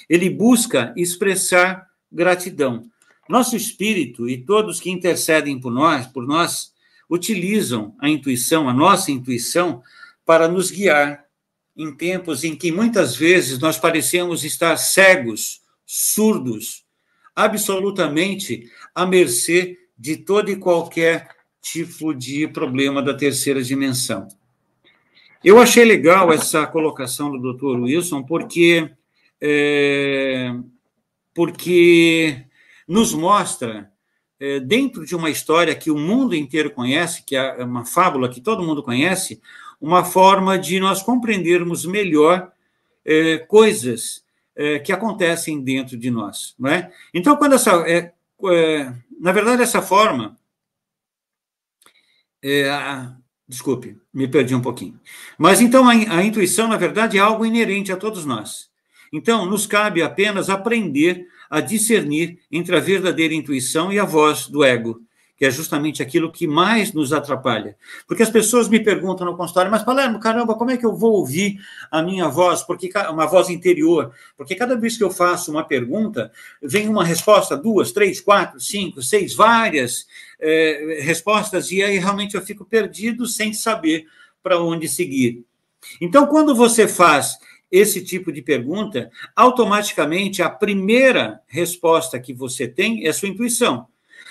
ele busca expressar gratidão. Nosso espírito e todos que intercedem por nós, utilizam a intuição, a nossa intuição, para nos guiar em tempos em que muitas vezes nós parecemos estar cegos, surdos, absolutamente à mercê de todo e qualquer tipo de problema da terceira dimensão. Eu achei legal essa colocação do Dr. Wilson, porque nos mostra, dentro de uma história que o mundo inteiro conhece, que é uma fábula que todo mundo conhece, uma forma de nós compreendermos melhor coisas que acontecem dentro de nós, não é? Então, quando na verdade, essa forma... desculpe, me perdi um pouquinho. Mas, então, a intuição, na verdade, é algo inerente a todos nós. Então, nos cabe apenas aprender a discernir entre a verdadeira intuição e a voz do ego, que é justamente aquilo que mais nos atrapalha. Porque as pessoas me perguntam no consultório, mas, Palermo, caramba, como é que eu vou ouvir a minha voz? Porque uma voz interior. Porque cada vez que eu faço uma pergunta, vem uma resposta, 2, 3, 4, 5, 6, várias respostas, e aí realmente eu fico perdido sem saber para onde seguir. Então, quando você faz esse tipo de pergunta, automaticamente a primeira resposta que você tem é a sua intuição.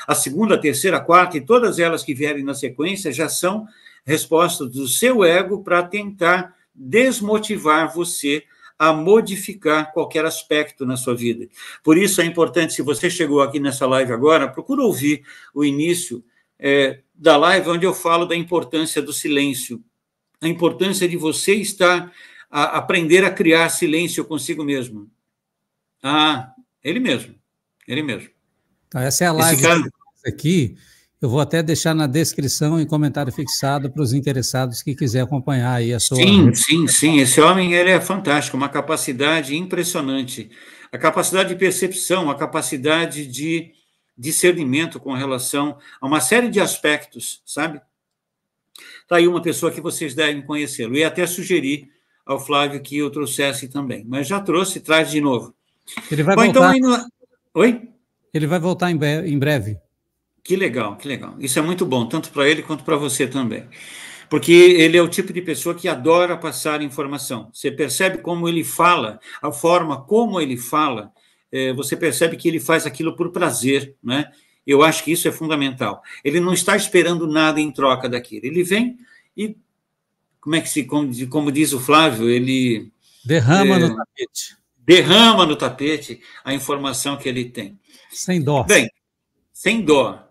A segunda, a terceira, a quarta e todas elas que vierem na sequência já são respostas do seu ego para tentar desmotivar você a modificar qualquer aspecto na sua vida. Por isso é importante, se você chegou aqui nessa live agora, procura ouvir o início da live, onde eu falo da importância do silêncio, a importância de você aprender a criar silêncio consigo mesmo. Ele mesmo. Então, essa é a live aqui. Eu vou até deixar na descrição e comentário fixado para os interessados que quiserem acompanhar aí a sua... Sim. Esse homem, ele é fantástico, uma capacidade impressionante. A capacidade de percepção, a capacidade de discernimento com relação a uma série de aspectos, sabe? Está aí uma pessoa que vocês devem conhecê-lo. E até sugeri ao Flávio que eu trouxesse também. Mas já trouxe, traz de novo. Ele vai voltar... Oi? Ele vai voltar em breve. Que legal. Isso é muito bom, tanto para ele quanto para você também. Porque ele é o tipo de pessoa que adora passar informação. Você percebe como ele fala, a forma como ele fala, você percebe que ele faz aquilo por prazer, né? Eu acho que isso é fundamental. Ele não está esperando nada em troca daquilo. Ele vem e, como diz o Flávio, ele... derrama no tapete. Derrama no tapete a informação que ele tem. Sem dó. Bem, sem dó.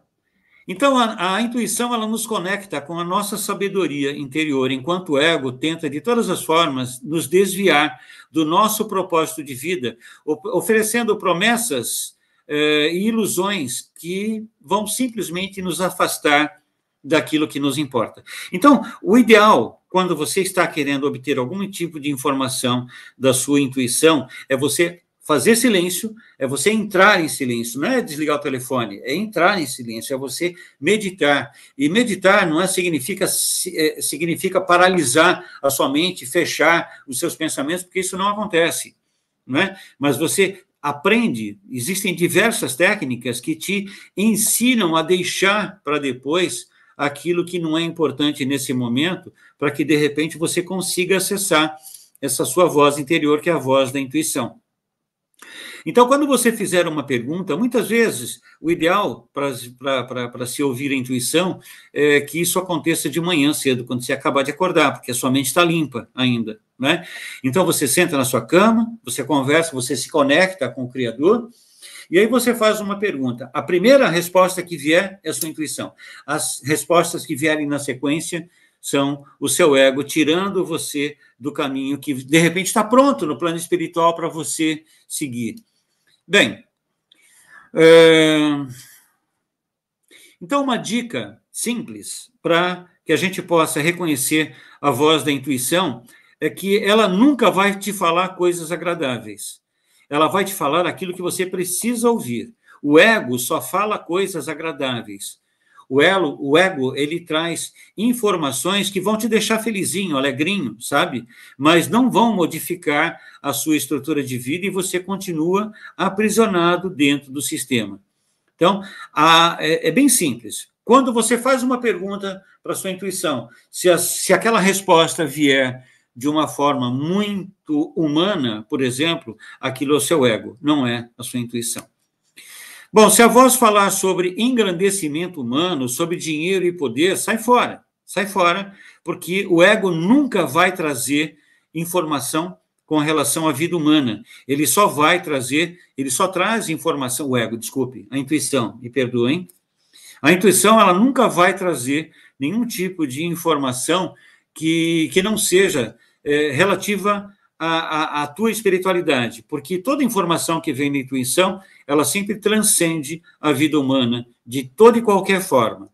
Então, a intuição, ela nos conecta com a nossa sabedoria interior, enquanto o ego tenta, de todas as formas, nos desviar do nosso propósito de vida, oferecendo promessas e ilusões que vão simplesmente nos afastar daquilo que nos importa. Então, o ideal, quando você está querendo obter algum tipo de informação da sua intuição, é você fazer silêncio, é você entrar em silêncio, não é desligar o telefone, é entrar em silêncio, é você meditar. E meditar não significa paralisar a sua mente, fechar os seus pensamentos, porque isso não acontece, não é? Mas você aprende, existem diversas técnicas que te ensinam a deixar para depois aquilo que não é importante nesse momento, para que, de repente, você consiga acessar essa sua voz interior, que é a voz da intuição. Então, quando você fizer uma pergunta, muitas vezes o ideal para se ouvir a intuição é que isso aconteça de manhã cedo, quando você acabar de acordar, porque a sua mente está limpa ainda, né? Então, você senta na sua cama, você conversa, você se conecta com o Criador, e aí você faz uma pergunta. A primeira resposta que vier é a sua intuição. As respostas que vierem na sequência são o seu ego tirando você do caminho que, de repente, está pronto no plano espiritual para você seguir. Bem, então uma dica simples para que a gente possa reconhecer a voz da intuição é que ela nunca vai te falar coisas agradáveis. Ela vai te falar aquilo que você precisa ouvir. O ego só fala coisas agradáveis. O ego, ele traz informações que vão te deixar felizinho, alegrinho, sabe? Mas não vão modificar a sua estrutura de vida e você continua aprisionado dentro do sistema. Então, é bem simples. Quando você faz uma pergunta para a sua intuição, se aquela resposta vier de uma forma muito humana, por exemplo, aquilo é o seu ego, não é a sua intuição. Bom, se a voz falar sobre engrandecimento humano, sobre dinheiro e poder, sai fora, porque o ego nunca vai trazer informação com relação à vida humana. Ele só traz informação, a intuição, me perdoem. A intuição, ela nunca vai trazer nenhum tipo de informação que não seja relativa à tua espiritualidade, porque toda informação que vem da intuição, ela sempre transcende a vida humana, de toda e qualquer forma.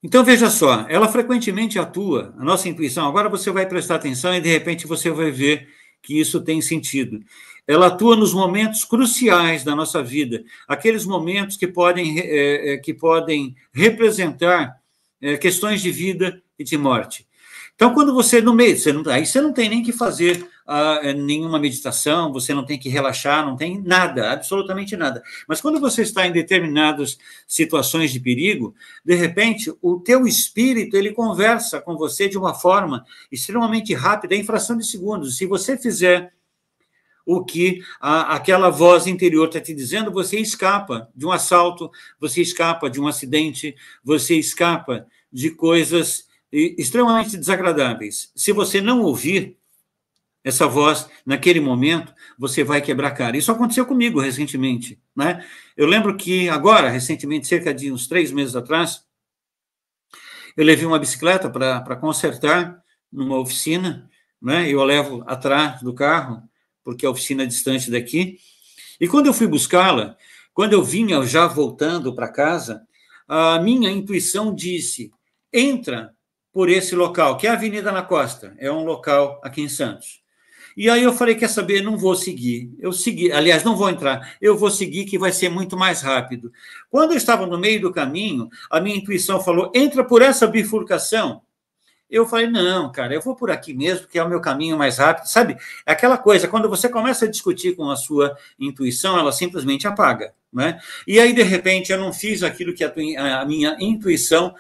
Então, veja só, ela frequentemente atua, a nossa intuição, agora você vai prestar atenção e, de repente, você vai ver que isso tem sentido. Ela atua nos momentos cruciais da nossa vida, aqueles momentos que podem representar questões de vida e de morte. Então, quando você, no meio, aí você não tem nem que fazer nenhuma meditação, você não tem que relaxar, não tem nada, absolutamente nada. Mas quando você está em determinadas situações de perigo, de repente, o teu espírito, ele conversa com você de uma forma extremamente rápida, em fração de segundos. Se você fizer o que aquela voz interior está te dizendo, você escapa de um assalto, você escapa de um acidente, você escapa de coisas extremamente desagradáveis. Se você não ouvir essa voz naquele momento, você vai quebrar a cara. Isso aconteceu comigo recentemente, né? Eu lembro que agora, recentemente, cerca de uns 3 meses atrás, eu levei uma bicicleta para consertar numa oficina, né? Eu levo atrás do carro, porque a oficina é distante daqui. E quando eu fui buscá-la, quando eu vinha já voltando para casa, a minha intuição disse: entra por esse local, que é a Avenida na Costa, é um local aqui em Santos. E aí eu falei, quer saber, não vou seguir. Eu segui, aliás, não vou entrar, eu vou seguir que vai ser muito mais rápido. Quando eu estava no meio do caminho, a minha intuição falou, entra por essa bifurcação. Eu falei, não, cara, eu vou por aqui mesmo, que é o meu caminho mais rápido. Sabe, é aquela coisa, quando você começa a discutir com a sua intuição, ela simplesmente apaga, né? E aí, de repente, eu não fiz aquilo que a minha intuição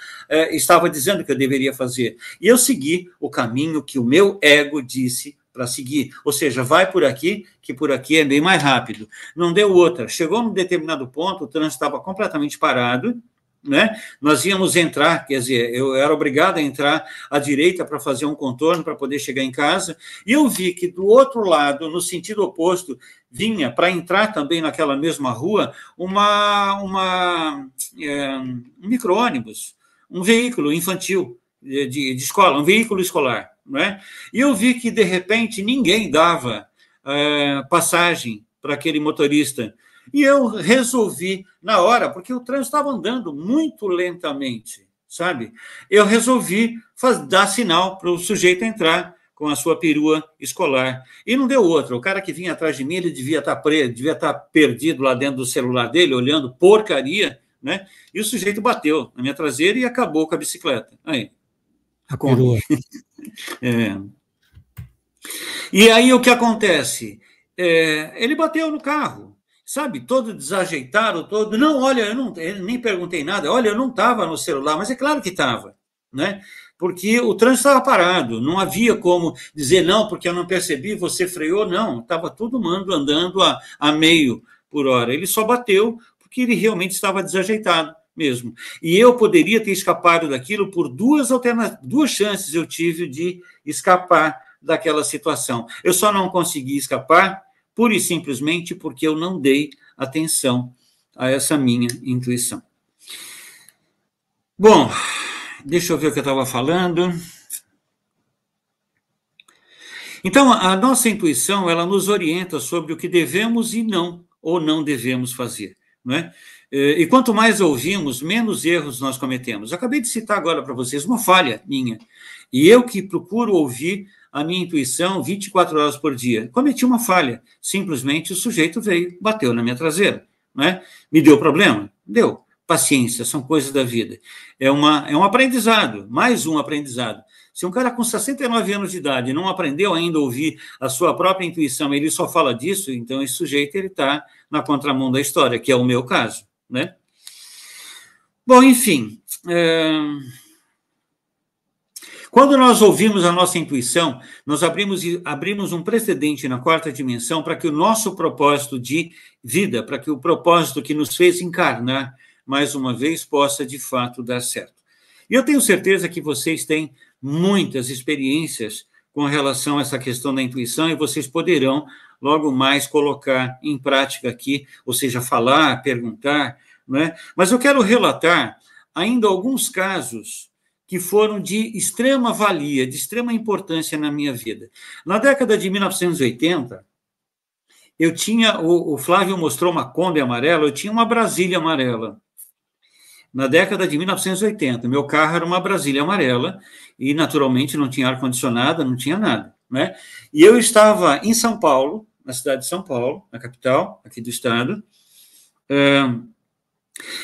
estava dizendo que eu deveria fazer. E eu segui o caminho que o meu ego disse para seguir. Ou seja, vai por aqui, que por aqui é bem mais rápido. Não deu outra. Chegou num determinado ponto, o trânsito estava completamente parado, né? Nós íamos entrar, quer dizer, eu era obrigado a entrar à direita para fazer um contorno para poder chegar em casa, e eu vi que do outro lado, no sentido oposto, vinha para entrar também naquela mesma rua um micro-ônibus, um veículo infantil de escola, um veículo escolar, né? E eu vi que, de repente, ninguém dava passagem para aquele motorista. E eu resolvi, na hora, porque o trânsito estava andando muito lentamente, sabe? Eu resolvi dar sinal para o sujeito entrar com a sua perua escolar. E não deu outra. O cara que vinha atrás de mim, ele devia estar perdido lá dentro do celular dele, olhando porcaria, né? E o sujeito bateu na minha traseira e acabou com a bicicleta. Aí. A perua. E aí o que acontece? Ele bateu no carro. Sabe, todo desajeitado, todo... Não, olha, eu nem perguntei nada. Olha, eu não estava no celular, mas é claro que estava, né? Porque o trânsito estava parado, não havia como dizer não, porque eu não percebi, você freou, não, estava todo mundo andando a meio por hora. Ele só bateu porque ele realmente estava desajeitado mesmo. E eu poderia ter escapado daquilo por duas chances eu tive de escapar daquela situação. Eu só não consegui escapar pura e simplesmente porque eu não dei atenção a essa minha intuição. Bom, deixa eu ver o que eu estava falando. Então, a nossa intuição, ela nos orienta sobre o que devemos e não, ou não devemos fazer, não é? E quanto mais ouvimos, menos erros nós cometemos. Eu acabei de citar agora para vocês uma falha minha. E eu que procuro ouvir a minha intuição 24 horas por dia, cometi uma falha. Simplesmente o sujeito veio, bateu na minha traseira, não é? Me deu problema? Deu. Paciência, são coisas da vida. É um aprendizado, mais um aprendizado. Se um cara com 69 anos de idade não aprendeu ainda a ouvir a sua própria intuição, ele só fala disso, então esse sujeito está na contramão da história, que é o meu caso, né? Bom, enfim, quando nós ouvimos a nossa intuição, nós abrimos um precedente na quarta dimensão para que o nosso propósito de vida, para que o propósito que nos fez encarnar, mais uma vez, possa de fato dar certo. E eu tenho certeza que vocês têm muitas experiências com relação a essa questão da intuição e vocês poderão logo mais colocar em prática aqui, ou seja, falar, perguntar, não é? Mas eu quero relatar ainda alguns casos que foram de extrema valia, de extrema importância na minha vida. Na década de 1980, eu tinha, o Flávio mostrou uma Kombi amarela, eu tinha uma Brasília amarela. Na década de 1980, meu carro era uma Brasília amarela e, naturalmente, não tinha ar-condicionado, não tinha nada, né? E eu estava em São Paulo, na cidade de São Paulo, na capital, aqui do estado,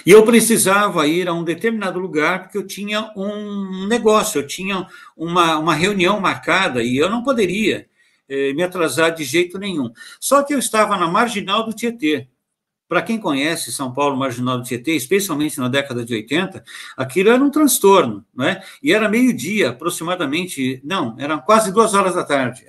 e eu precisava ir a um determinado lugar porque eu tinha um negócio, eu tinha uma reunião marcada e eu não poderia me atrasar de jeito nenhum. Só que eu estava na Marginal do Tietê. Para quem conhece São Paulo, Marginal do Tietê, especialmente na década de 80, aquilo era um transtorno, não é? E era meio-dia, aproximadamente, não, eram quase 2 horas da tarde,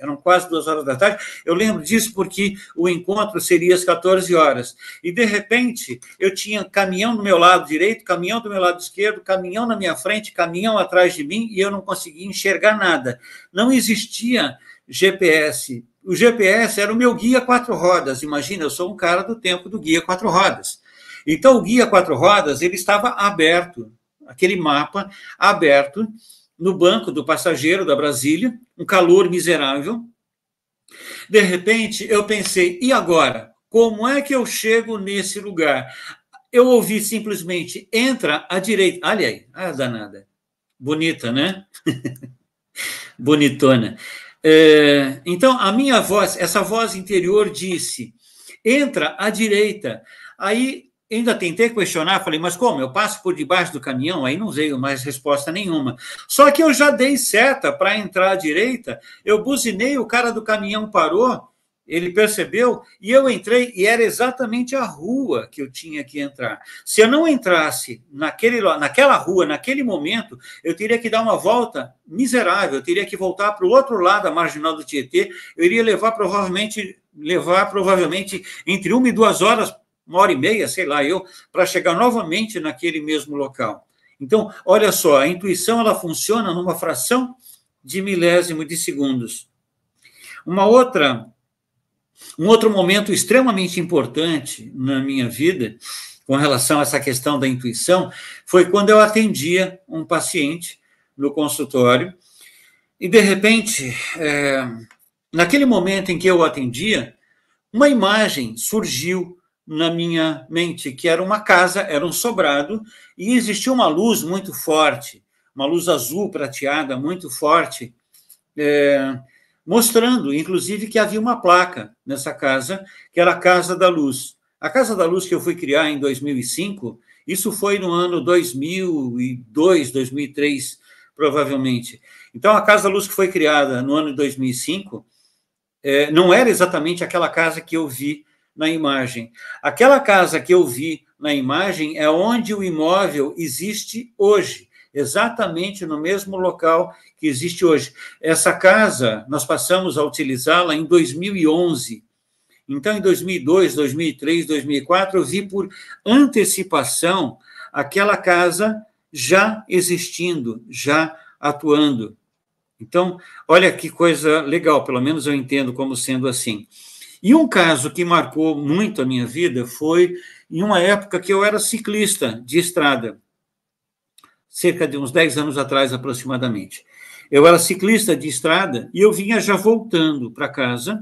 eu lembro disso porque o encontro seria às 14 horas, e de repente eu tinha caminhão do meu lado direito, caminhão do meu lado esquerdo, caminhão na minha frente, caminhão atrás de mim, e eu não conseguia enxergar nada, não existia GPS. O GPS era o meu guia 4 rodas. Imagina, eu sou um cara do tempo do guia 4 rodas. Então, o guia 4 rodas, ele estava aberto, aquele mapa aberto, no banco do passageiro da Brasília, um calor miserável. De repente, eu pensei, e agora? Como é que eu chego nesse lugar? Eu ouvi simplesmente, entra à direita. Olha aí, ah, danada. Bonita, né? Bonitona. Então, a minha voz, essa voz interior disse, entra à direita. Aí, ainda tentei questionar, falei, mas como? Eu passo por debaixo do caminhão? Aí não veio mais resposta nenhuma. Só que eu já dei seta para entrar à direita, eu buzinei, o cara do caminhão parou, ele percebeu, e eu entrei, e era exatamente a rua que eu tinha que entrar. Se eu não entrasse naquela rua, naquele momento, eu teria que dar uma volta miserável, eu teria que voltar para o outro lado da Marginal do Tietê, eu iria levar provavelmente entre 1 e 2 horas, 1h30, sei lá, para chegar novamente naquele mesmo local. Então, olha só, a intuição ela funciona numa fração de milésimo de segundos. Um outro momento extremamente importante na minha vida, com relação a essa questão da intuição, foi quando eu atendia um paciente no consultório, e, de repente, naquele momento em que eu atendia, uma imagem surgiu na minha mente, que era uma casa, era um sobrado, e existia uma luz muito forte, uma luz azul prateada muito forte, mostrando, inclusive, que havia uma placa nessa casa, que era a Casa da Luz. A Casa da Luz que eu fui criar em 2005, isso foi no ano 2002, 2003, provavelmente. Então, a Casa da Luz que foi criada no ano de 2005, não era exatamente aquela casa que eu vi na imagem. Aquela casa que eu vi na imagem é onde o imóvel existe hoje. exatamente no mesmo local que existe hoje. Essa casa, nós passamos a utilizá-la em 2011. Então, em 2002, 2003, 2004, eu vi por antecipação aquela casa já existindo, já atuando. Então, olha que coisa legal, pelo menos eu entendo como sendo assim. E um caso que marcou muito a minha vida foi em uma época que eu era ciclista de estrada, cerca de uns 10 anos atrás, aproximadamente. Eu era ciclista de estrada e eu vinha já voltando para casa,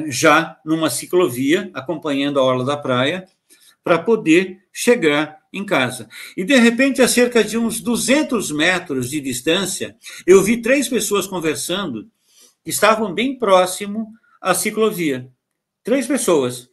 já numa ciclovia, acompanhando a orla da praia, para poder chegar em casa. E, de repente, a cerca de uns 200 metros de distância, eu vi 3 pessoas conversando, que estavam bem próximo à ciclovia. 3 pessoas.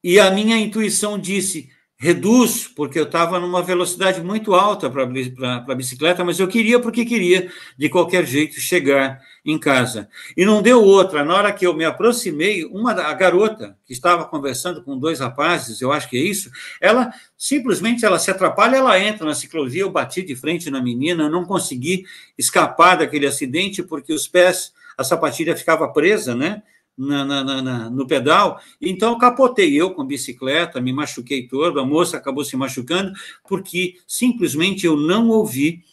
E a minha intuição disse, reduz, porque eu estava numa velocidade muito alta para a bicicleta, mas eu queria, porque queria, de qualquer jeito, chegar em casa. E não deu outra. Na hora que eu me aproximei, a garota, que estava conversando com 2 rapazes, eu acho que é isso, ela simplesmente ela se atrapalha, ela entra na ciclovia, eu bati de frente na menina, eu não consegui escapar daquele acidente, porque os pés, a sapatilha ficava presa, né? No pedal, então eu capotei, eu com bicicleta, me machuquei todo, a moça acabou se machucando, porque simplesmente eu não ouvi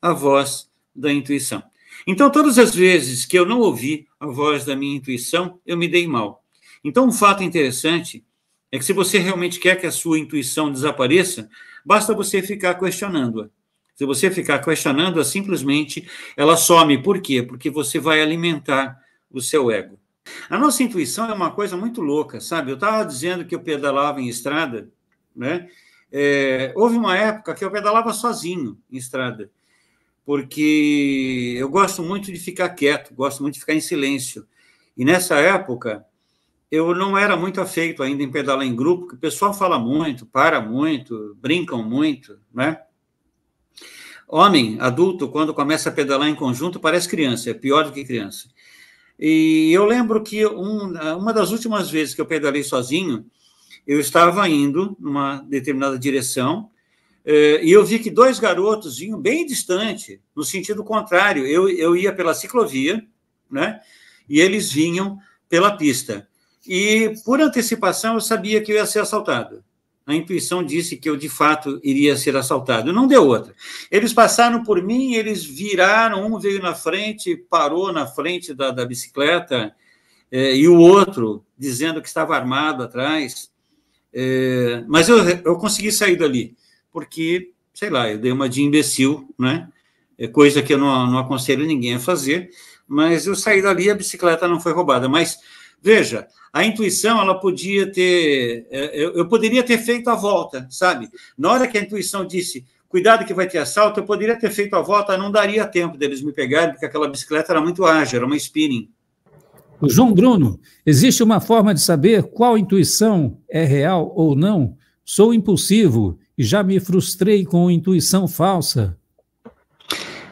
a voz da intuição. Então, todas as vezes que eu não ouvi a voz da minha intuição, eu me dei mal. Então, um fato interessante é que se você realmente quer que a sua intuição desapareça, basta você ficar questionando-a. Se você ficar questionando-a, simplesmente ela some. Por quê? Porque você vai alimentar o seu ego. A nossa intuição é uma coisa muito louca, sabe? Eu estava dizendo que eu pedalava em estrada, né? Houve uma época que eu pedalava sozinho em estrada, porque eu gosto muito de ficar quieto, gosto muito de ficar em silêncio. E nessa época, eu não era muito afeito ainda em pedalar em grupo, porque o pessoal fala muito, para muito, brincam muito, né? Homem, adulto, quando começa a pedalar em conjunto, parece criança, é pior do que criança. E eu lembro que uma das últimas vezes que eu pedalei sozinho, eu estava indo numa determinada direção, e eu vi que 2 garotos vinham bem distante, no sentido contrário. Eu ia pela ciclovia, né? E eles vinham pela pista. E, por antecipação, eu sabia que eu ia ser assaltado. A intuição disse que eu, de fato, iria ser assaltado. Não deu outra. Eles passaram por mim, eles viraram, um veio na frente, parou na frente da bicicleta, e o outro dizendo que estava armado atrás. Mas eu consegui sair dali, porque, sei lá, eu dei uma de imbecil, né? Coisa que eu não aconselho ninguém a fazer, mas eu saí dali e a bicicleta não foi roubada. Mas, veja, a intuição, ela podia ter... Eu poderia ter feito a volta, sabe? Na hora que a intuição disse, cuidado que vai ter assalto, eu poderia ter feito a volta, não daria tempo deles me pegarem, porque aquela bicicleta era muito ágil, era uma spinning. O João Bruno, existe uma forma de saber qual intuição é real ou não? Sou impulsivo e já me frustrei com intuição falsa.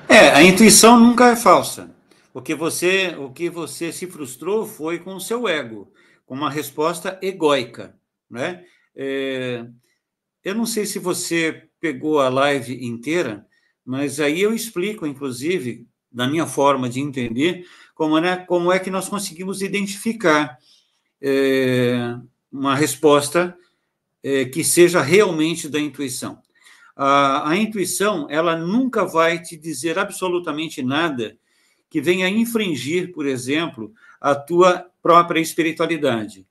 A intuição nunca é falsa. O que você se frustrou foi com o seu ego, com uma resposta egóica, né? Eu não sei se você pegou a live inteira, mas aí eu explico, inclusive, da minha forma de entender, como é que nós conseguimos identificar uma resposta que seja realmente da intuição. A intuição, ela nunca vai te dizer absolutamente nada que venha infringir, por exemplo, a tua própria espiritualidade.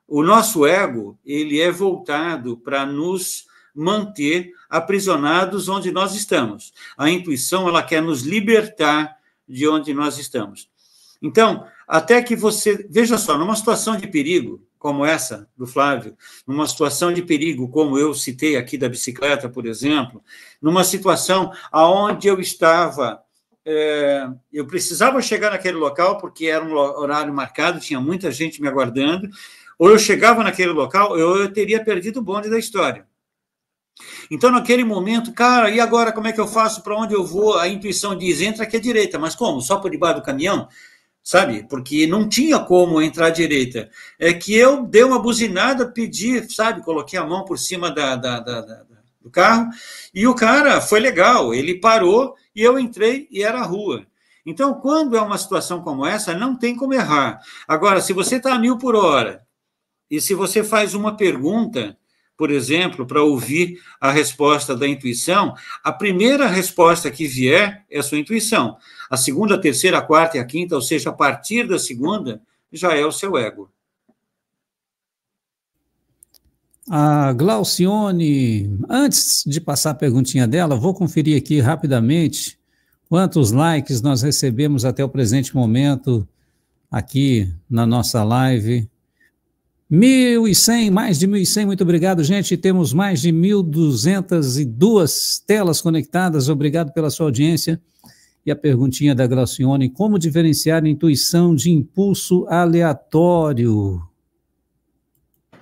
O nosso ego, ele é voltado para nos manter aprisionados onde nós estamos. A intuição, ela quer nos libertar de onde nós estamos. Então, até que você... Veja só, numa situação de perigo, como essa do Flávio, numa situação de perigo, como eu citei aqui da bicicleta, por exemplo, numa situação onde eu estava... eu precisava chegar naquele local, porque era um horário marcado, tinha muita gente me aguardando, ou eu chegava naquele local, eu teria perdido o bonde da história. Então, naquele momento, cara, e agora como é que eu faço? Para onde eu vou? A intuição diz, entra aqui à direita, mas como? Só por debaixo do caminhão? Sabe? Porque não tinha como entrar à direita. É que eu dei uma buzinada, pedi, sabe? Coloquei a mão por cima do carro, e o cara foi legal, ele parou e eu entrei e era a rua. Então, quando é uma situação como essa, não tem como errar. Agora, se você está a 1000 por hora, e se você faz uma pergunta, por exemplo, para ouvir a resposta da intuição, a primeira resposta que vier é a sua intuição. A segunda, a terceira, a quarta e a quinta, ou seja, a partir da segunda, já é o seu ego. A Glaucione, antes de passar a perguntinha dela, vou conferir aqui rapidamente quantos likes nós recebemos até o presente momento aqui na nossa live. 1.100, mais de 1.100, muito obrigado, gente. Temos mais de 1.202 telas conectadas, obrigado pela sua audiência. E a perguntinha da Glaucione, como diferenciar intuição de impulso aleatório?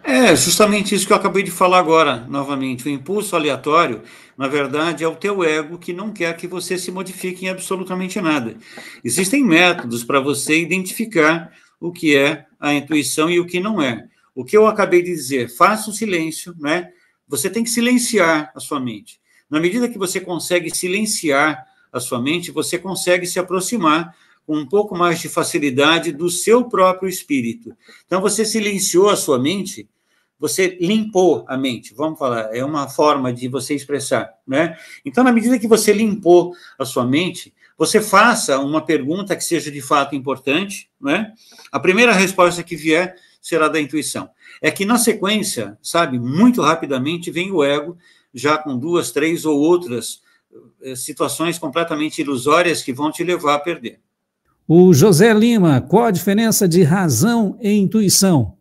É justamente isso que eu acabei de falar agora, novamente. O impulso aleatório, na verdade, é o teu ego que não quer que você se modifique em absolutamente nada. Existem métodos para você identificar o que é a intuição e o que não é. O que eu acabei de dizer, faça o silêncio, né? Você tem que silenciar a sua mente. Na medida que você consegue silenciar a sua mente, você consegue se aproximar com um pouco mais de facilidade do seu próprio espírito. Então, você silenciou a sua mente, você limpou a mente, vamos falar, é uma forma de você expressar, né? Então, na medida que você limpou a sua mente, você faça uma pergunta que seja de fato importante, né? A primeira resposta que vier será da intuição. É que na sequência, sabe, muito rapidamente vem o ego, já com 2, 3 ou outras situações completamente ilusórias que vão te levar a perder. O José Lima, qual a diferença de razão e intuição?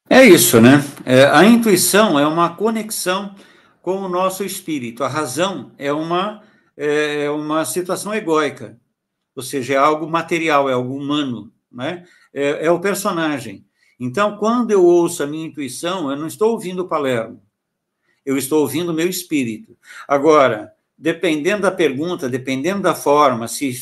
É isso, né? A intuição é uma conexão com o nosso espírito. A razão é uma situação egóica, ou seja, é algo material, é algo humano, né? É o personagem. Então, quando eu ouço a minha intuição, eu não estou ouvindo o Palermo, eu estou ouvindo o meu espírito. Agora, dependendo da pergunta, dependendo da forma, se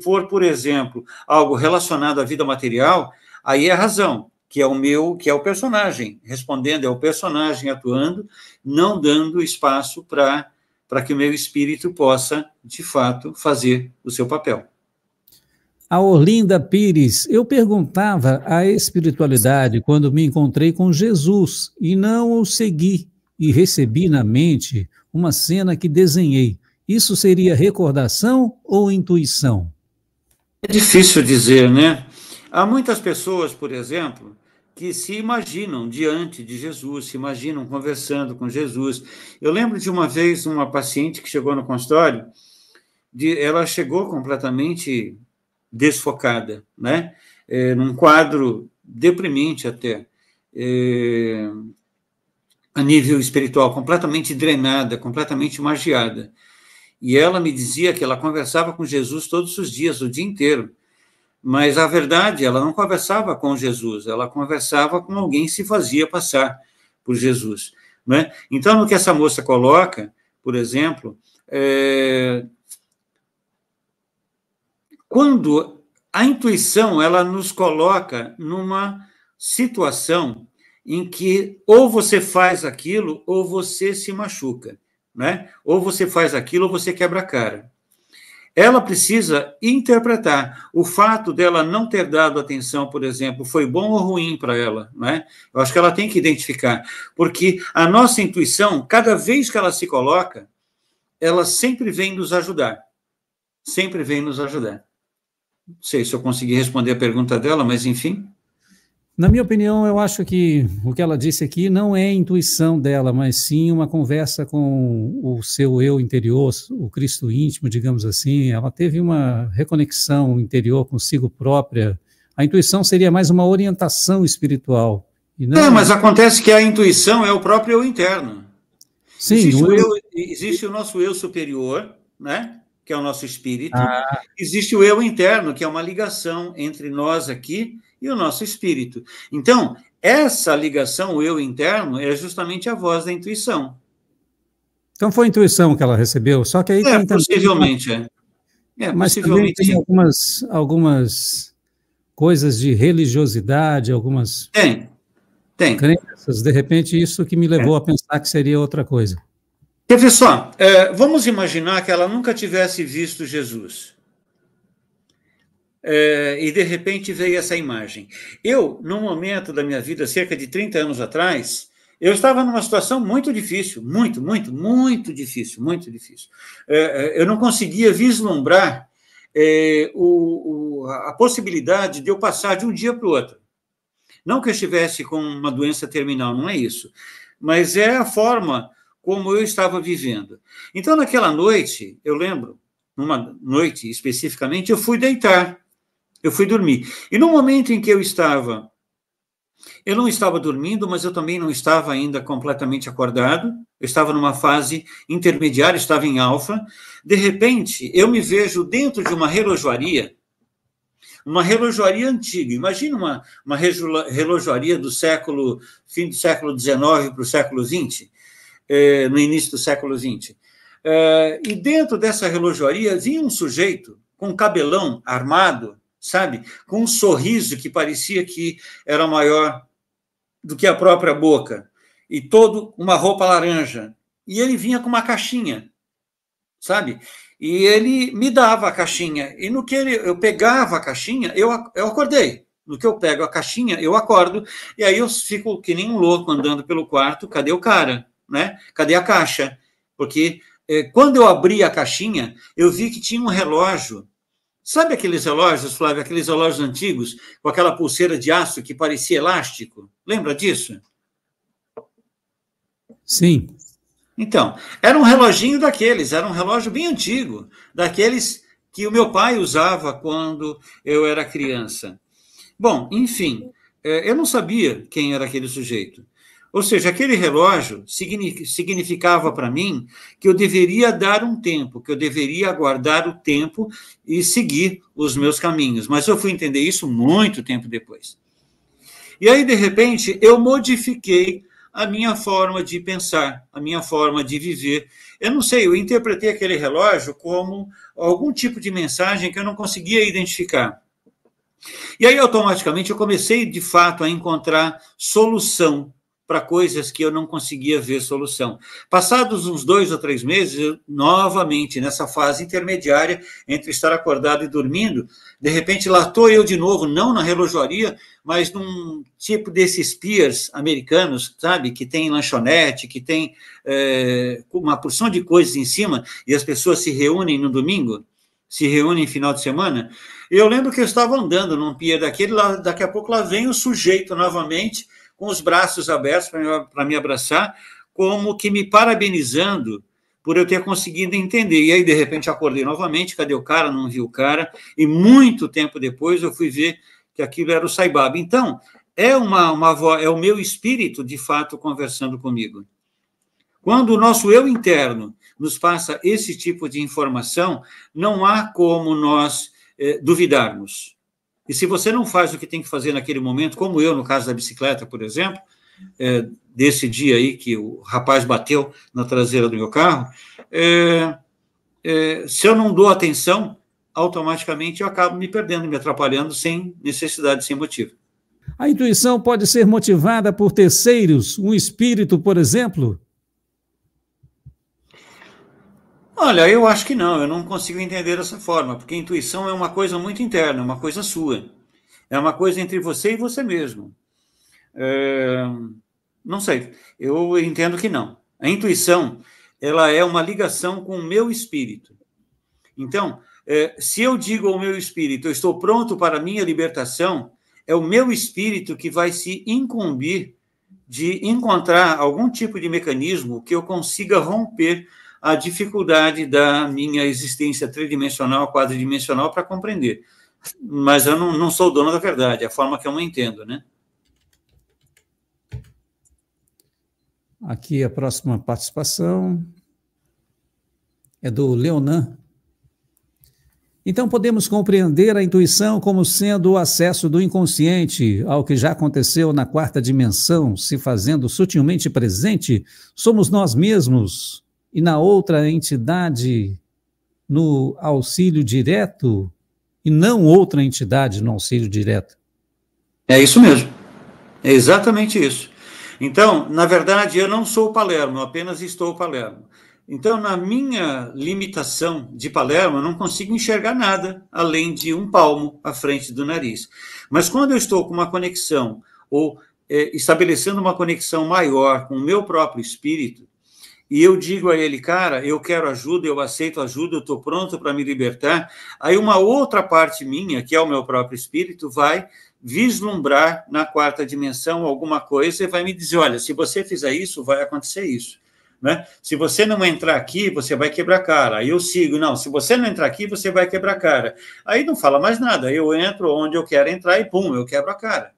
for, por exemplo, algo relacionado à vida material, aí é a razão, que é o personagem respondendo, é o personagem atuando, não dando espaço para que o meu espírito possa, de fato, fazer o seu papel. A Orlinda Pires, eu perguntava a espiritualidade quando me encontrei com Jesus e não o segui e recebi na mente uma cena que desenhei. Isso seria recordação ou intuição? É difícil dizer, né? Há muitas pessoas, por exemplo, que se imaginam diante de Jesus, se imaginam conversando com Jesus. Eu lembro de uma vez uma paciente que chegou no consultório, ela chegou completamente desfocada, né? Num quadro deprimente até, a nível espiritual, completamente drenada, completamente magiada. E ela me dizia que ela conversava com Jesus todos os dias, o dia inteiro. Mas, a verdade, ela não conversava com Jesus, ela conversava com alguém que se fazia passar por Jesus, né? Então, no que essa moça coloca, por exemplo, quando a intuição, ela nos coloca numa situação em que ou você faz aquilo ou você se machuca, né? Ou você faz aquilo ou você quebra a cara. Ela precisa interpretar. O fato dela não ter dado atenção, por exemplo, foi bom ou ruim para ela, né? Eu acho que ela tem que identificar, porque a nossa intuição, cada vez que ela se coloca, ela sempre vem nos ajudar. Sempre vem nos ajudar. Não sei se eu consegui responder a pergunta dela, mas enfim. Na minha opinião, eu acho que o que ela disse aqui não é intuição dela, mas sim uma conversa com o seu eu interior, o Cristo íntimo, digamos assim. Ela teve uma reconexão interior consigo própria. A intuição seria mais uma orientação espiritual. E não... mas acontece que a intuição é o próprio eu interno. Sim, existe o nosso eu superior, né? Que é o nosso espírito. Existe o eu interno, que é uma ligação entre nós aqui e o nosso espírito. Então, essa ligação, o eu interno, é justamente a voz da intuição. Então, foi a intuição que ela recebeu, só que aí tem possivelmente, também... Mas possivelmente tem algumas coisas de religiosidade, algumas... Tem. crenças, de repente isso que me levou a pensar que seria outra coisa. Quer ver só, vamos imaginar que ela nunca tivesse visto Jesus. E de repente veio essa imagem. Eu, num momento da minha vida, cerca de 30 anos atrás, eu estava numa situação muito difícil, muito difícil, muito difícil. Eu não conseguia vislumbrar a possibilidade de eu passar de um dia para o outro. Não que eu estivesse com uma doença terminal, não é isso, mas é a forma como eu estava vivendo. Então, naquela noite, eu lembro, numa noite especificamente, eu fui deitar, eu fui dormir. E no momento em que eu não estava dormindo, mas eu também não estava ainda completamente acordado, eu estava numa fase intermediária, estava em alfa. De repente, eu me vejo dentro de uma relojoaria antiga. Imagina uma relojoaria do fim do século XIX para o século XX, no início do século XX. E dentro dessa relojoaria vinha um sujeito com um cabelão armado, sabe? Com um sorriso que parecia que era maior do que a própria boca, e todo uma roupa laranja. E ele vinha com uma caixinha, sabe? E ele me dava a caixinha, e no que eu pegava a caixinha, eu acordei. No que eu pego a caixinha, eu acordo, e aí eu fico que nem um louco andando pelo quarto, cadê o cara? Né? Cadê a caixa? Porque quando eu abri a caixinha, eu vi que tinha um relógio. Sabe aqueles relógios, Flávio, aqueles relógios antigos, com aquela pulseira de aço que parecia elástico? Lembra disso? Sim. Então, era um reloginho daqueles, era um relógio bem antigo, daqueles que o meu pai usava quando eu era criança. Bom, enfim, eu não sabia quem era aquele sujeito. Ou seja, aquele relógio significava para mim que eu deveria dar um tempo, que eu deveria aguardar o tempo e seguir os meus caminhos. Mas eu fui entender isso muito tempo depois. E aí, de repente, eu modifiquei a minha forma de pensar, a minha forma de viver. Eu não sei, eu interpretei aquele relógio como algum tipo de mensagem que eu não conseguia identificar. E aí, automaticamente, eu comecei, de fato, a encontrar solução para coisas que eu não conseguia ver solução. Passados uns 2 ou 3 meses, eu, novamente, nessa fase intermediária, entre estar acordado e dormindo, de repente lá estou eu de novo, não na relojoaria, mas num tipo desses piers americanos, sabe, que tem lanchonete, que tem uma porção de coisas em cima, e as pessoas se reúnem no domingo, se reúnem no final de semana. Eu lembro que eu estava andando num pier daquele, lá, daqui a pouco lá vem o sujeito novamente, com os braços abertos para me abraçar, como que me parabenizando por eu ter conseguido entender. E aí, de repente, acordei novamente, cadê o cara? Não vi o cara. E muito tempo depois eu fui ver que aquilo era o Sai Baba. Então, é o meu espírito, de fato, conversando comigo. Quando o nosso eu interno nos passa esse tipo de informação, não há como nós duvidarmos. E se você não faz o que tem que fazer naquele momento, como eu, no caso da bicicleta, por exemplo, desse dia aí que o rapaz bateu na traseira do meu carro, se eu não dou atenção, automaticamente eu acabo me perdendo, me atrapalhando sem necessidade, sem motivo. A intuição pode ser motivada por terceiros, um espírito, por exemplo? Olha, eu acho que não, eu não consigo entender dessa forma, porque a intuição é uma coisa muito interna, é uma coisa sua. É uma coisa entre você e você mesmo. Não sei, eu entendo que não. A intuição, ela é uma ligação com o meu espírito. Então, se eu digo ao meu espírito, eu estou pronto para a minha libertação, é o meu espírito que vai se incumbir de encontrar algum tipo de mecanismo que eu consiga romper a dificuldade da minha existência tridimensional, quadridimensional, para compreender. Mas eu não sou o dono da verdade, é a forma que eu não entendo, né? Aqui a próxima participação é do Leonan. Então, podemos compreender a intuição como sendo o acesso do inconsciente ao que já aconteceu na quarta dimensão, se fazendo sutilmente presente, somos nós mesmos, e na outra entidade no auxílio direto, e não outra entidade no auxílio direto. É isso mesmo. É exatamente isso. Então, na verdade, eu não sou Palermo, eu apenas estou Palermo. Então, na minha limitação de Palermo, eu não consigo enxergar nada além de um palmo à frente do nariz. Mas quando eu estou com uma conexão, ou estabelecendo uma conexão maior com o meu próprio espírito, e eu digo a ele, cara, eu quero ajuda, eu aceito ajuda, eu estou pronto para me libertar, aí uma outra parte minha, que é o meu próprio espírito, vai vislumbrar na quarta dimensão alguma coisa e vai me dizer, olha, se você fizer isso, vai acontecer isso. Né? Se você não entrar aqui, você vai quebrar a cara. Aí eu sigo, não, se você não entrar aqui, você vai quebrar a cara. Aí não fala mais nada, eu entro onde eu quero entrar e pum, eu quebro a cara.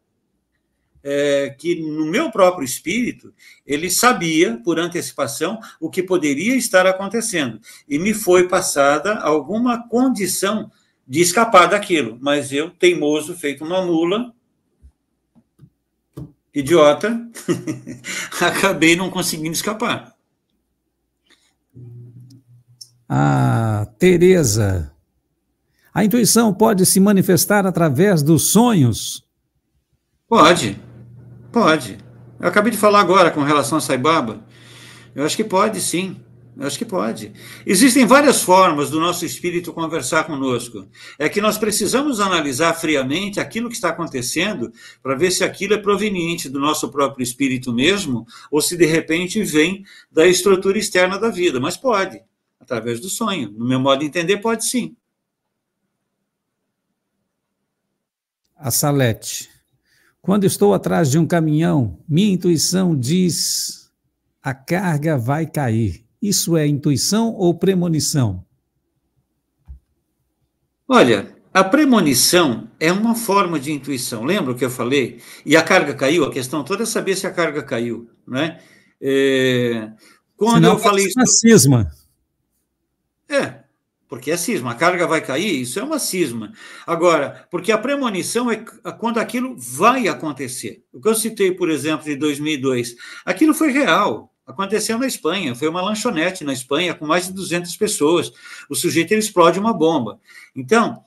Que no meu próprio espírito, ele sabia, por antecipação, o que poderia estar acontecendo. E me foi passada alguma condição de escapar daquilo. Mas eu, teimoso, feito uma mula, idiota, acabei não conseguindo escapar. Tereza, a intuição pode se manifestar através dos sonhos? Pode. Eu acabei de falar agora com relação a Sai Baba. Eu acho que pode, sim. Eu acho que pode. Existem várias formas do nosso espírito conversar conosco. É que nós precisamos analisar friamente aquilo que está acontecendo para ver se aquilo é proveniente do nosso próprio espírito mesmo ou se de repente vem da estrutura externa da vida. Mas pode, através do sonho. No meu modo de entender, pode sim. A Salete. Quando estou atrás de um caminhão, minha intuição diz a carga vai cair. Isso é intuição ou premonição? Olha, a premonição é uma forma de intuição. Lembra o que eu falei? E a carga caiu? A questão toda é saber se a carga caiu, né? Quando Senão eu falei isso, uma cisma. Porque é cisma, a carga vai cair, isso é uma cisma. Agora, porque a premonição é quando aquilo vai acontecer. O que eu citei, por exemplo, de 2002, aquilo foi real, aconteceu na Espanha, foi uma lanchonete na Espanha com mais de 200 pessoas, o sujeito ele explode uma bomba. Então,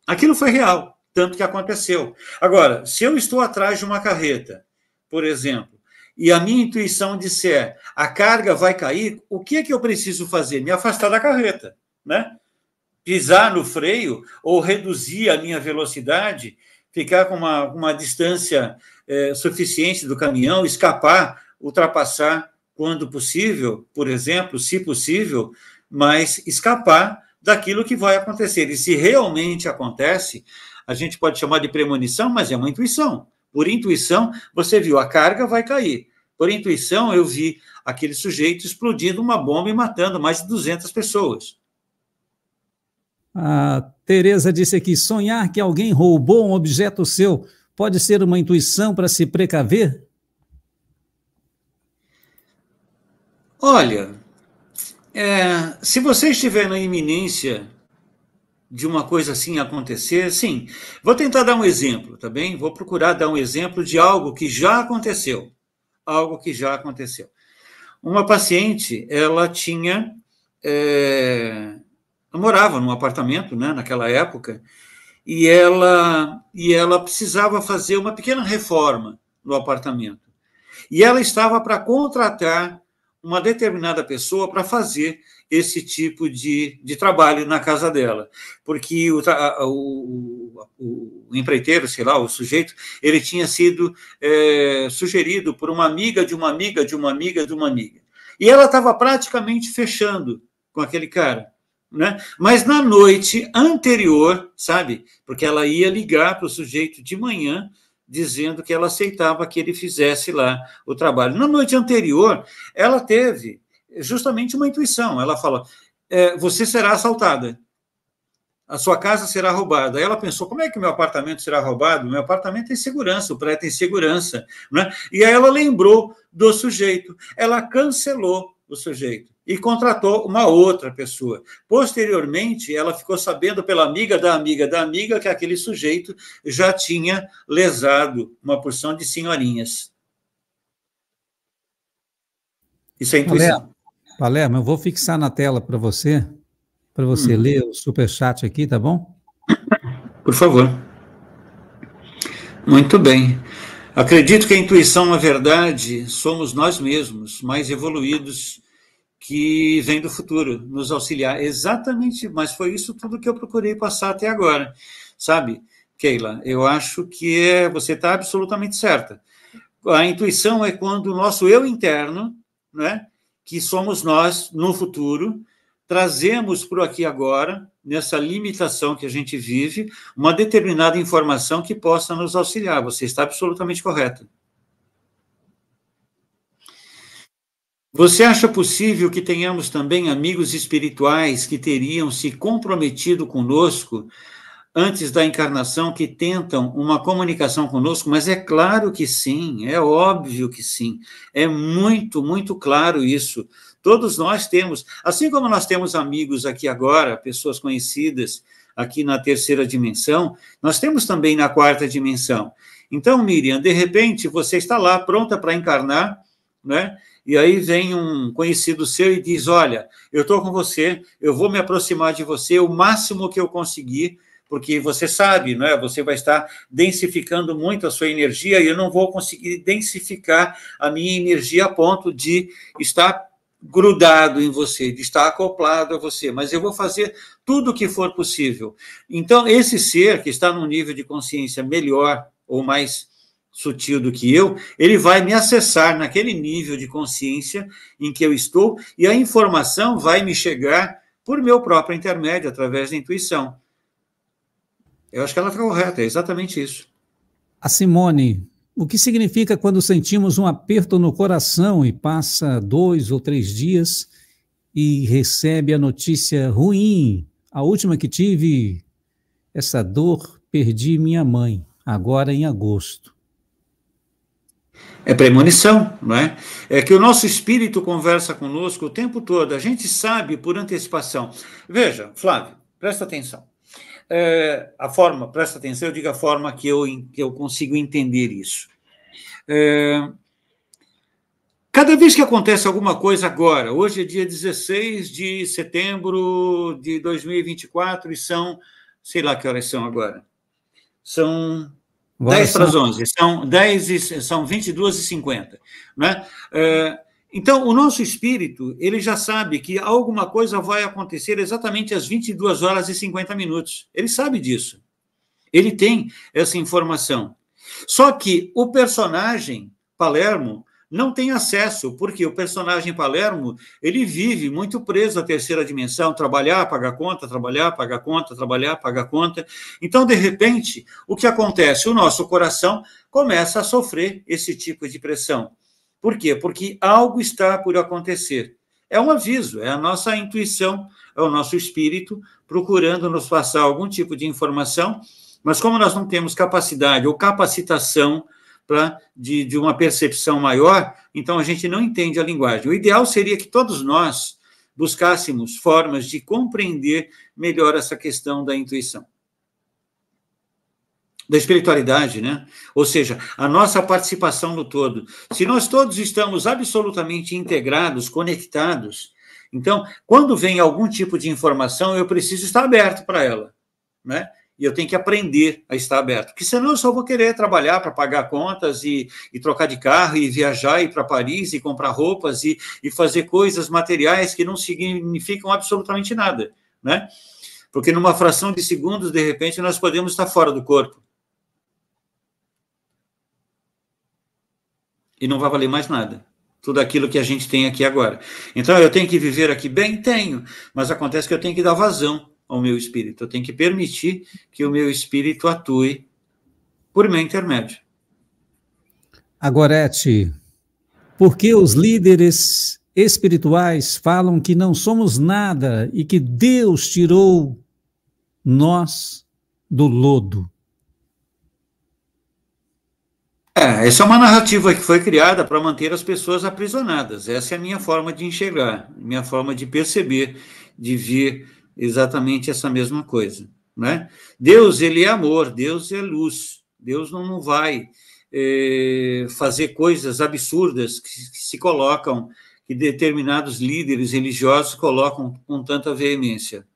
aquilo foi real, tanto que aconteceu. Agora, se eu estou atrás de uma carreta, por exemplo, e a minha intuição disser a carga vai cair, o que é que eu preciso fazer? Me afastar da carreta, né? Pisar no freio ou reduzir a minha velocidade, ficar com uma distância suficiente do caminhão, escapar, ultrapassar quando possível, por exemplo, se possível, mas escapar daquilo que vai acontecer. E se realmente acontece, a gente pode chamar de premonição, mas é uma intuição. Por intuição, você viu, a carga vai cair. Por intuição, eu vi aquele sujeito explodindo uma bomba e matando mais de 200 pessoas. A Tereza disse aqui, sonhar que alguém roubou um objeto seu pode ser uma intuição para se precaver? Olha, se você estiver na iminência de uma coisa assim acontecer, sim. Vou tentar dar um exemplo, tá bem? Vou procurar dar um exemplo de algo que já aconteceu. Algo que já aconteceu. Uma paciente, ela tinha... ela morava num apartamento, né, naquela época, e ela precisava fazer uma pequena reforma no apartamento. E ela estava para contratar uma determinada pessoa para fazer esse tipo de trabalho na casa dela, porque o empreiteiro, sei lá, o sujeito, ele tinha sido sugerido por uma amiga de uma amiga de uma amiga de uma amiga. E ela estava praticamente fechando com aquele cara, né? Mas na noite anterior, sabe, porque ela ia ligar para o sujeito de manhã, dizendo que ela aceitava que ele fizesse lá o trabalho. Na noite anterior, ela teve justamente uma intuição. Ela fala, você será assaltada, a sua casa será roubada. Aí ela pensou, como é que meu apartamento será roubado? Meu apartamento tem segurança, o prédio tem segurança. Né? E aí ela lembrou do sujeito. Ela cancelou o sujeito e contratou uma outra pessoa. Posteriormente, ela ficou sabendo pela amiga da amiga da amiga que aquele sujeito já tinha lesado uma porção de senhorinhas. Isso é intuição. Palermo, eu vou fixar na tela para você ler o superchat aqui, tá bom? Por favor. Muito bem. Acredito que a intuição, na verdade, somos nós mesmos, mais evoluídos, que vem do futuro, nos auxiliar. Exatamente, mas foi isso tudo que eu procurei passar até agora. Sabe, Keila, eu acho que você está absolutamente certa. A intuição é quando o nosso eu interno, né, que somos nós no futuro, trazemos para o aqui e agora, nessa limitação que a gente vive, uma determinada informação que possa nos auxiliar. Você está absolutamente correta. Você acha possível que tenhamos também amigos espirituais que teriam se comprometido conosco antes da encarnação, que tentam uma comunicação conosco? Mas é claro que sim, é óbvio que sim. É muito, muito claro isso. Todos nós temos, assim como nós temos amigos aqui agora, pessoas conhecidas aqui na terceira dimensão, nós temos também na quarta dimensão. Então, Miriam, de repente, você está lá pronta para encarnar, né? E aí vem um conhecido seu e diz, olha, eu estou com você, eu vou me aproximar de você o máximo que eu conseguir, porque você sabe, não é? Você vai estar densificando muito a sua energia e eu não vou conseguir densificar a minha energia a ponto de estar grudado em você, de estar acoplado a você, mas eu vou fazer tudo o que for possível. Então, esse ser que está num nível de consciência melhor ou mais sutil do que eu, ele vai me acessar naquele nível de consciência em que eu estou e a informação vai me chegar por meu próprio intermédio, através da intuição. Eu acho que ela está correta, é exatamente isso. A Simone, o que significa quando sentimos um aperto no coração e passa 2 ou 3 dias e recebe a notícia ruim? A última que tive, essa dor, perdi minha mãe, agora em agosto. É premonição, não é? É que o nosso espírito conversa conosco o tempo todo, a gente sabe por antecipação. Veja, Flávio, presta atenção. Presta atenção, eu digo a forma que eu consigo entender isso. Cada vez que acontece alguma coisa agora, hoje é dia 16 de setembro de 2024 e são, sei lá que horas são agora, são 10 para as 11, são 22h50, né? Então, o nosso espírito, ele já sabe que alguma coisa vai acontecer exatamente às 22h50. Ele sabe disso. Ele tem essa informação. Só que o personagem Palermo não tem acesso, porque o personagem Palermo, ele vive muito preso à terceira dimensão, trabalhar, pagar conta, trabalhar, pagar conta, trabalhar, pagar conta. Então, de repente, o que acontece? O nosso coração começa a sofrer esse tipo de pressão. Por quê? Porque algo está por acontecer. É um aviso, é a nossa intuição, é o nosso espírito procurando nos passar algum tipo de informação, mas como nós não temos capacidade ou capacitação de uma percepção maior, então a gente não entende a linguagem. O ideal seria que todos nós buscássemos formas de compreender melhor essa questão da intuição. Da espiritualidade, né? Ou seja, a nossa participação no todo. Se nós todos estamos absolutamente integrados, conectados, então, quando vem algum tipo de informação, eu preciso estar aberto para ela, né? E eu tenho que aprender a estar aberto, porque senão eu só vou querer trabalhar para pagar contas e trocar de carro e viajar, ir para Paris e comprar roupas e fazer coisas materiais que não significam absolutamente nada, né? Porque numa fração de segundos, de repente, nós podemos estar fora do corpo. E não vai valer mais nada. Tudo aquilo que a gente tem aqui agora. Então, eu tenho que viver aqui bem? Tenho. Mas acontece que eu tenho que dar vazão ao meu espírito. Eu tenho que permitir que o meu espírito atue por meu intermédio. Agorete, por que os líderes espirituais falam que não somos nada e que Deus tirou nós do lodo? Essa é uma narrativa que foi criada para manter as pessoas aprisionadas. Essa é a minha forma de enxergar, minha forma de perceber, de ver exatamente essa mesma coisa, né? Deus, ele é amor, Deus é luz. Deus não vai fazer coisas absurdas que se colocam, que determinados líderes religiosos colocam com tanta veemência.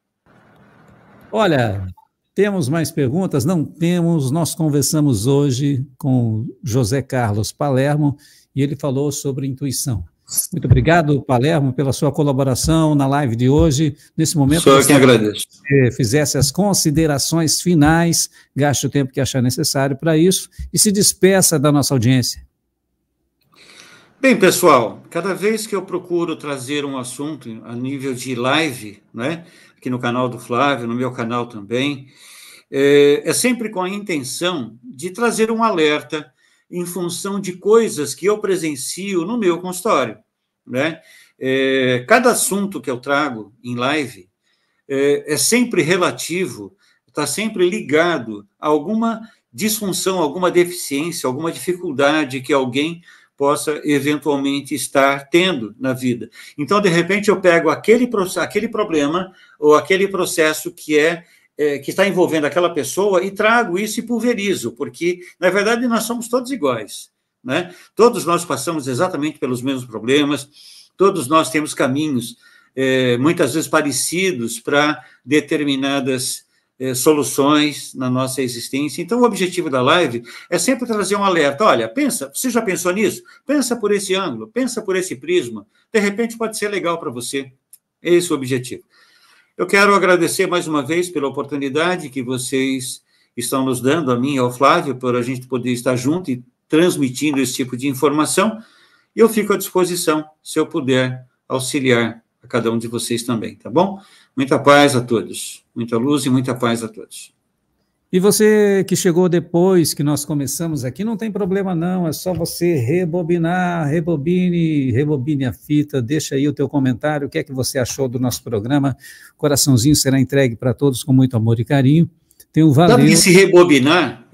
Olha, Temos mais perguntas? Não temos. Nós conversamos hoje com José Carlos Palermo e ele falou sobre intuição. Muito obrigado, Palermo, pela sua colaboração na live de hoje. Nesse momento, sou eu quem agradeço. Que fizesse as considerações finais, gaste o tempo que achar necessário para isso e se despeça da nossa audiência. Bem, pessoal, cada vez que eu procuro trazer um assunto a nível de live, né, aqui no canal do Flávio, no meu canal também, é sempre com a intenção de trazer um alerta em função de coisas que eu presencio no meu consultório, né? Cada assunto que eu trago em live é sempre relativo, está sempre ligado a alguma disfunção, alguma deficiência, alguma dificuldade que alguém possa eventualmente estar tendo na vida. Então, de repente, eu pego aquele problema ou aquele processo que está envolvendo aquela pessoa e trago isso e pulverizo, porque, na verdade, nós somos todos iguais, né? Todos nós passamos exatamente pelos mesmos problemas, todos nós temos caminhos, muitas vezes parecidos para determinadas soluções na nossa existência. Então, o objetivo da live é sempre trazer um alerta. Olha, pensa, você já pensou nisso? Pensa por esse ângulo, pensa por esse prisma. De repente, pode ser legal para você. Esse é o objetivo. Eu quero agradecer mais uma vez pela oportunidade que vocês estão nos dando, a mim e ao Flávio, por a gente poder estar junto e transmitindo esse tipo de informação. E eu fico à disposição, se eu puder auxiliar a cada um de vocês também, tá bom? Muita paz a todos, muita luz e muita paz a todos. E você que chegou depois que nós começamos aqui, não tem problema não, é só você rebobinar, rebobine a fita, deixa aí o teu comentário, o que é que você achou do nosso programa, coraçãozinho será entregue para todos com muito amor e carinho. Tem um valeu. Sabe que esse rebobinar,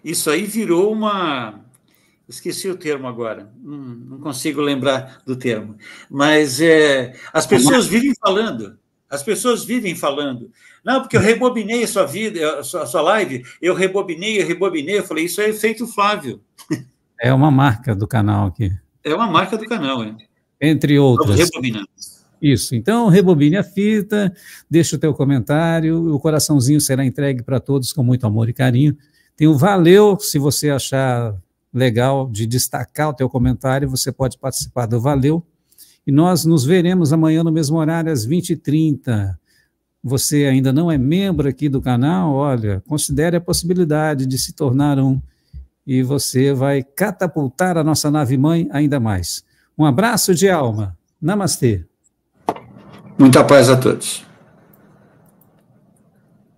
isso aí virou uma... Esqueci o termo agora, não consigo lembrar do termo, mas as pessoas vivem falando, não, porque eu rebobinei a sua vida, a sua live, eu rebobinei, eu falei, isso é efeito Flávio. É uma marca do canal aqui. É uma marca do canal, Entre outras. Vamos rebobinar. Isso, então rebobine a fita, deixa o teu comentário, o coraçãozinho será entregue para todos com muito amor e carinho. Tem um valeu, se você achar legal de destacar o teu comentário, você pode participar do Valeu, e nós nos veremos amanhã no mesmo horário, às 20h30. Você ainda não é membro aqui do canal? Olha, considere a possibilidade de se tornar um, e você vai catapultar a nossa nave-mãe ainda mais. Um abraço de alma. Namastê. Muita paz a todos.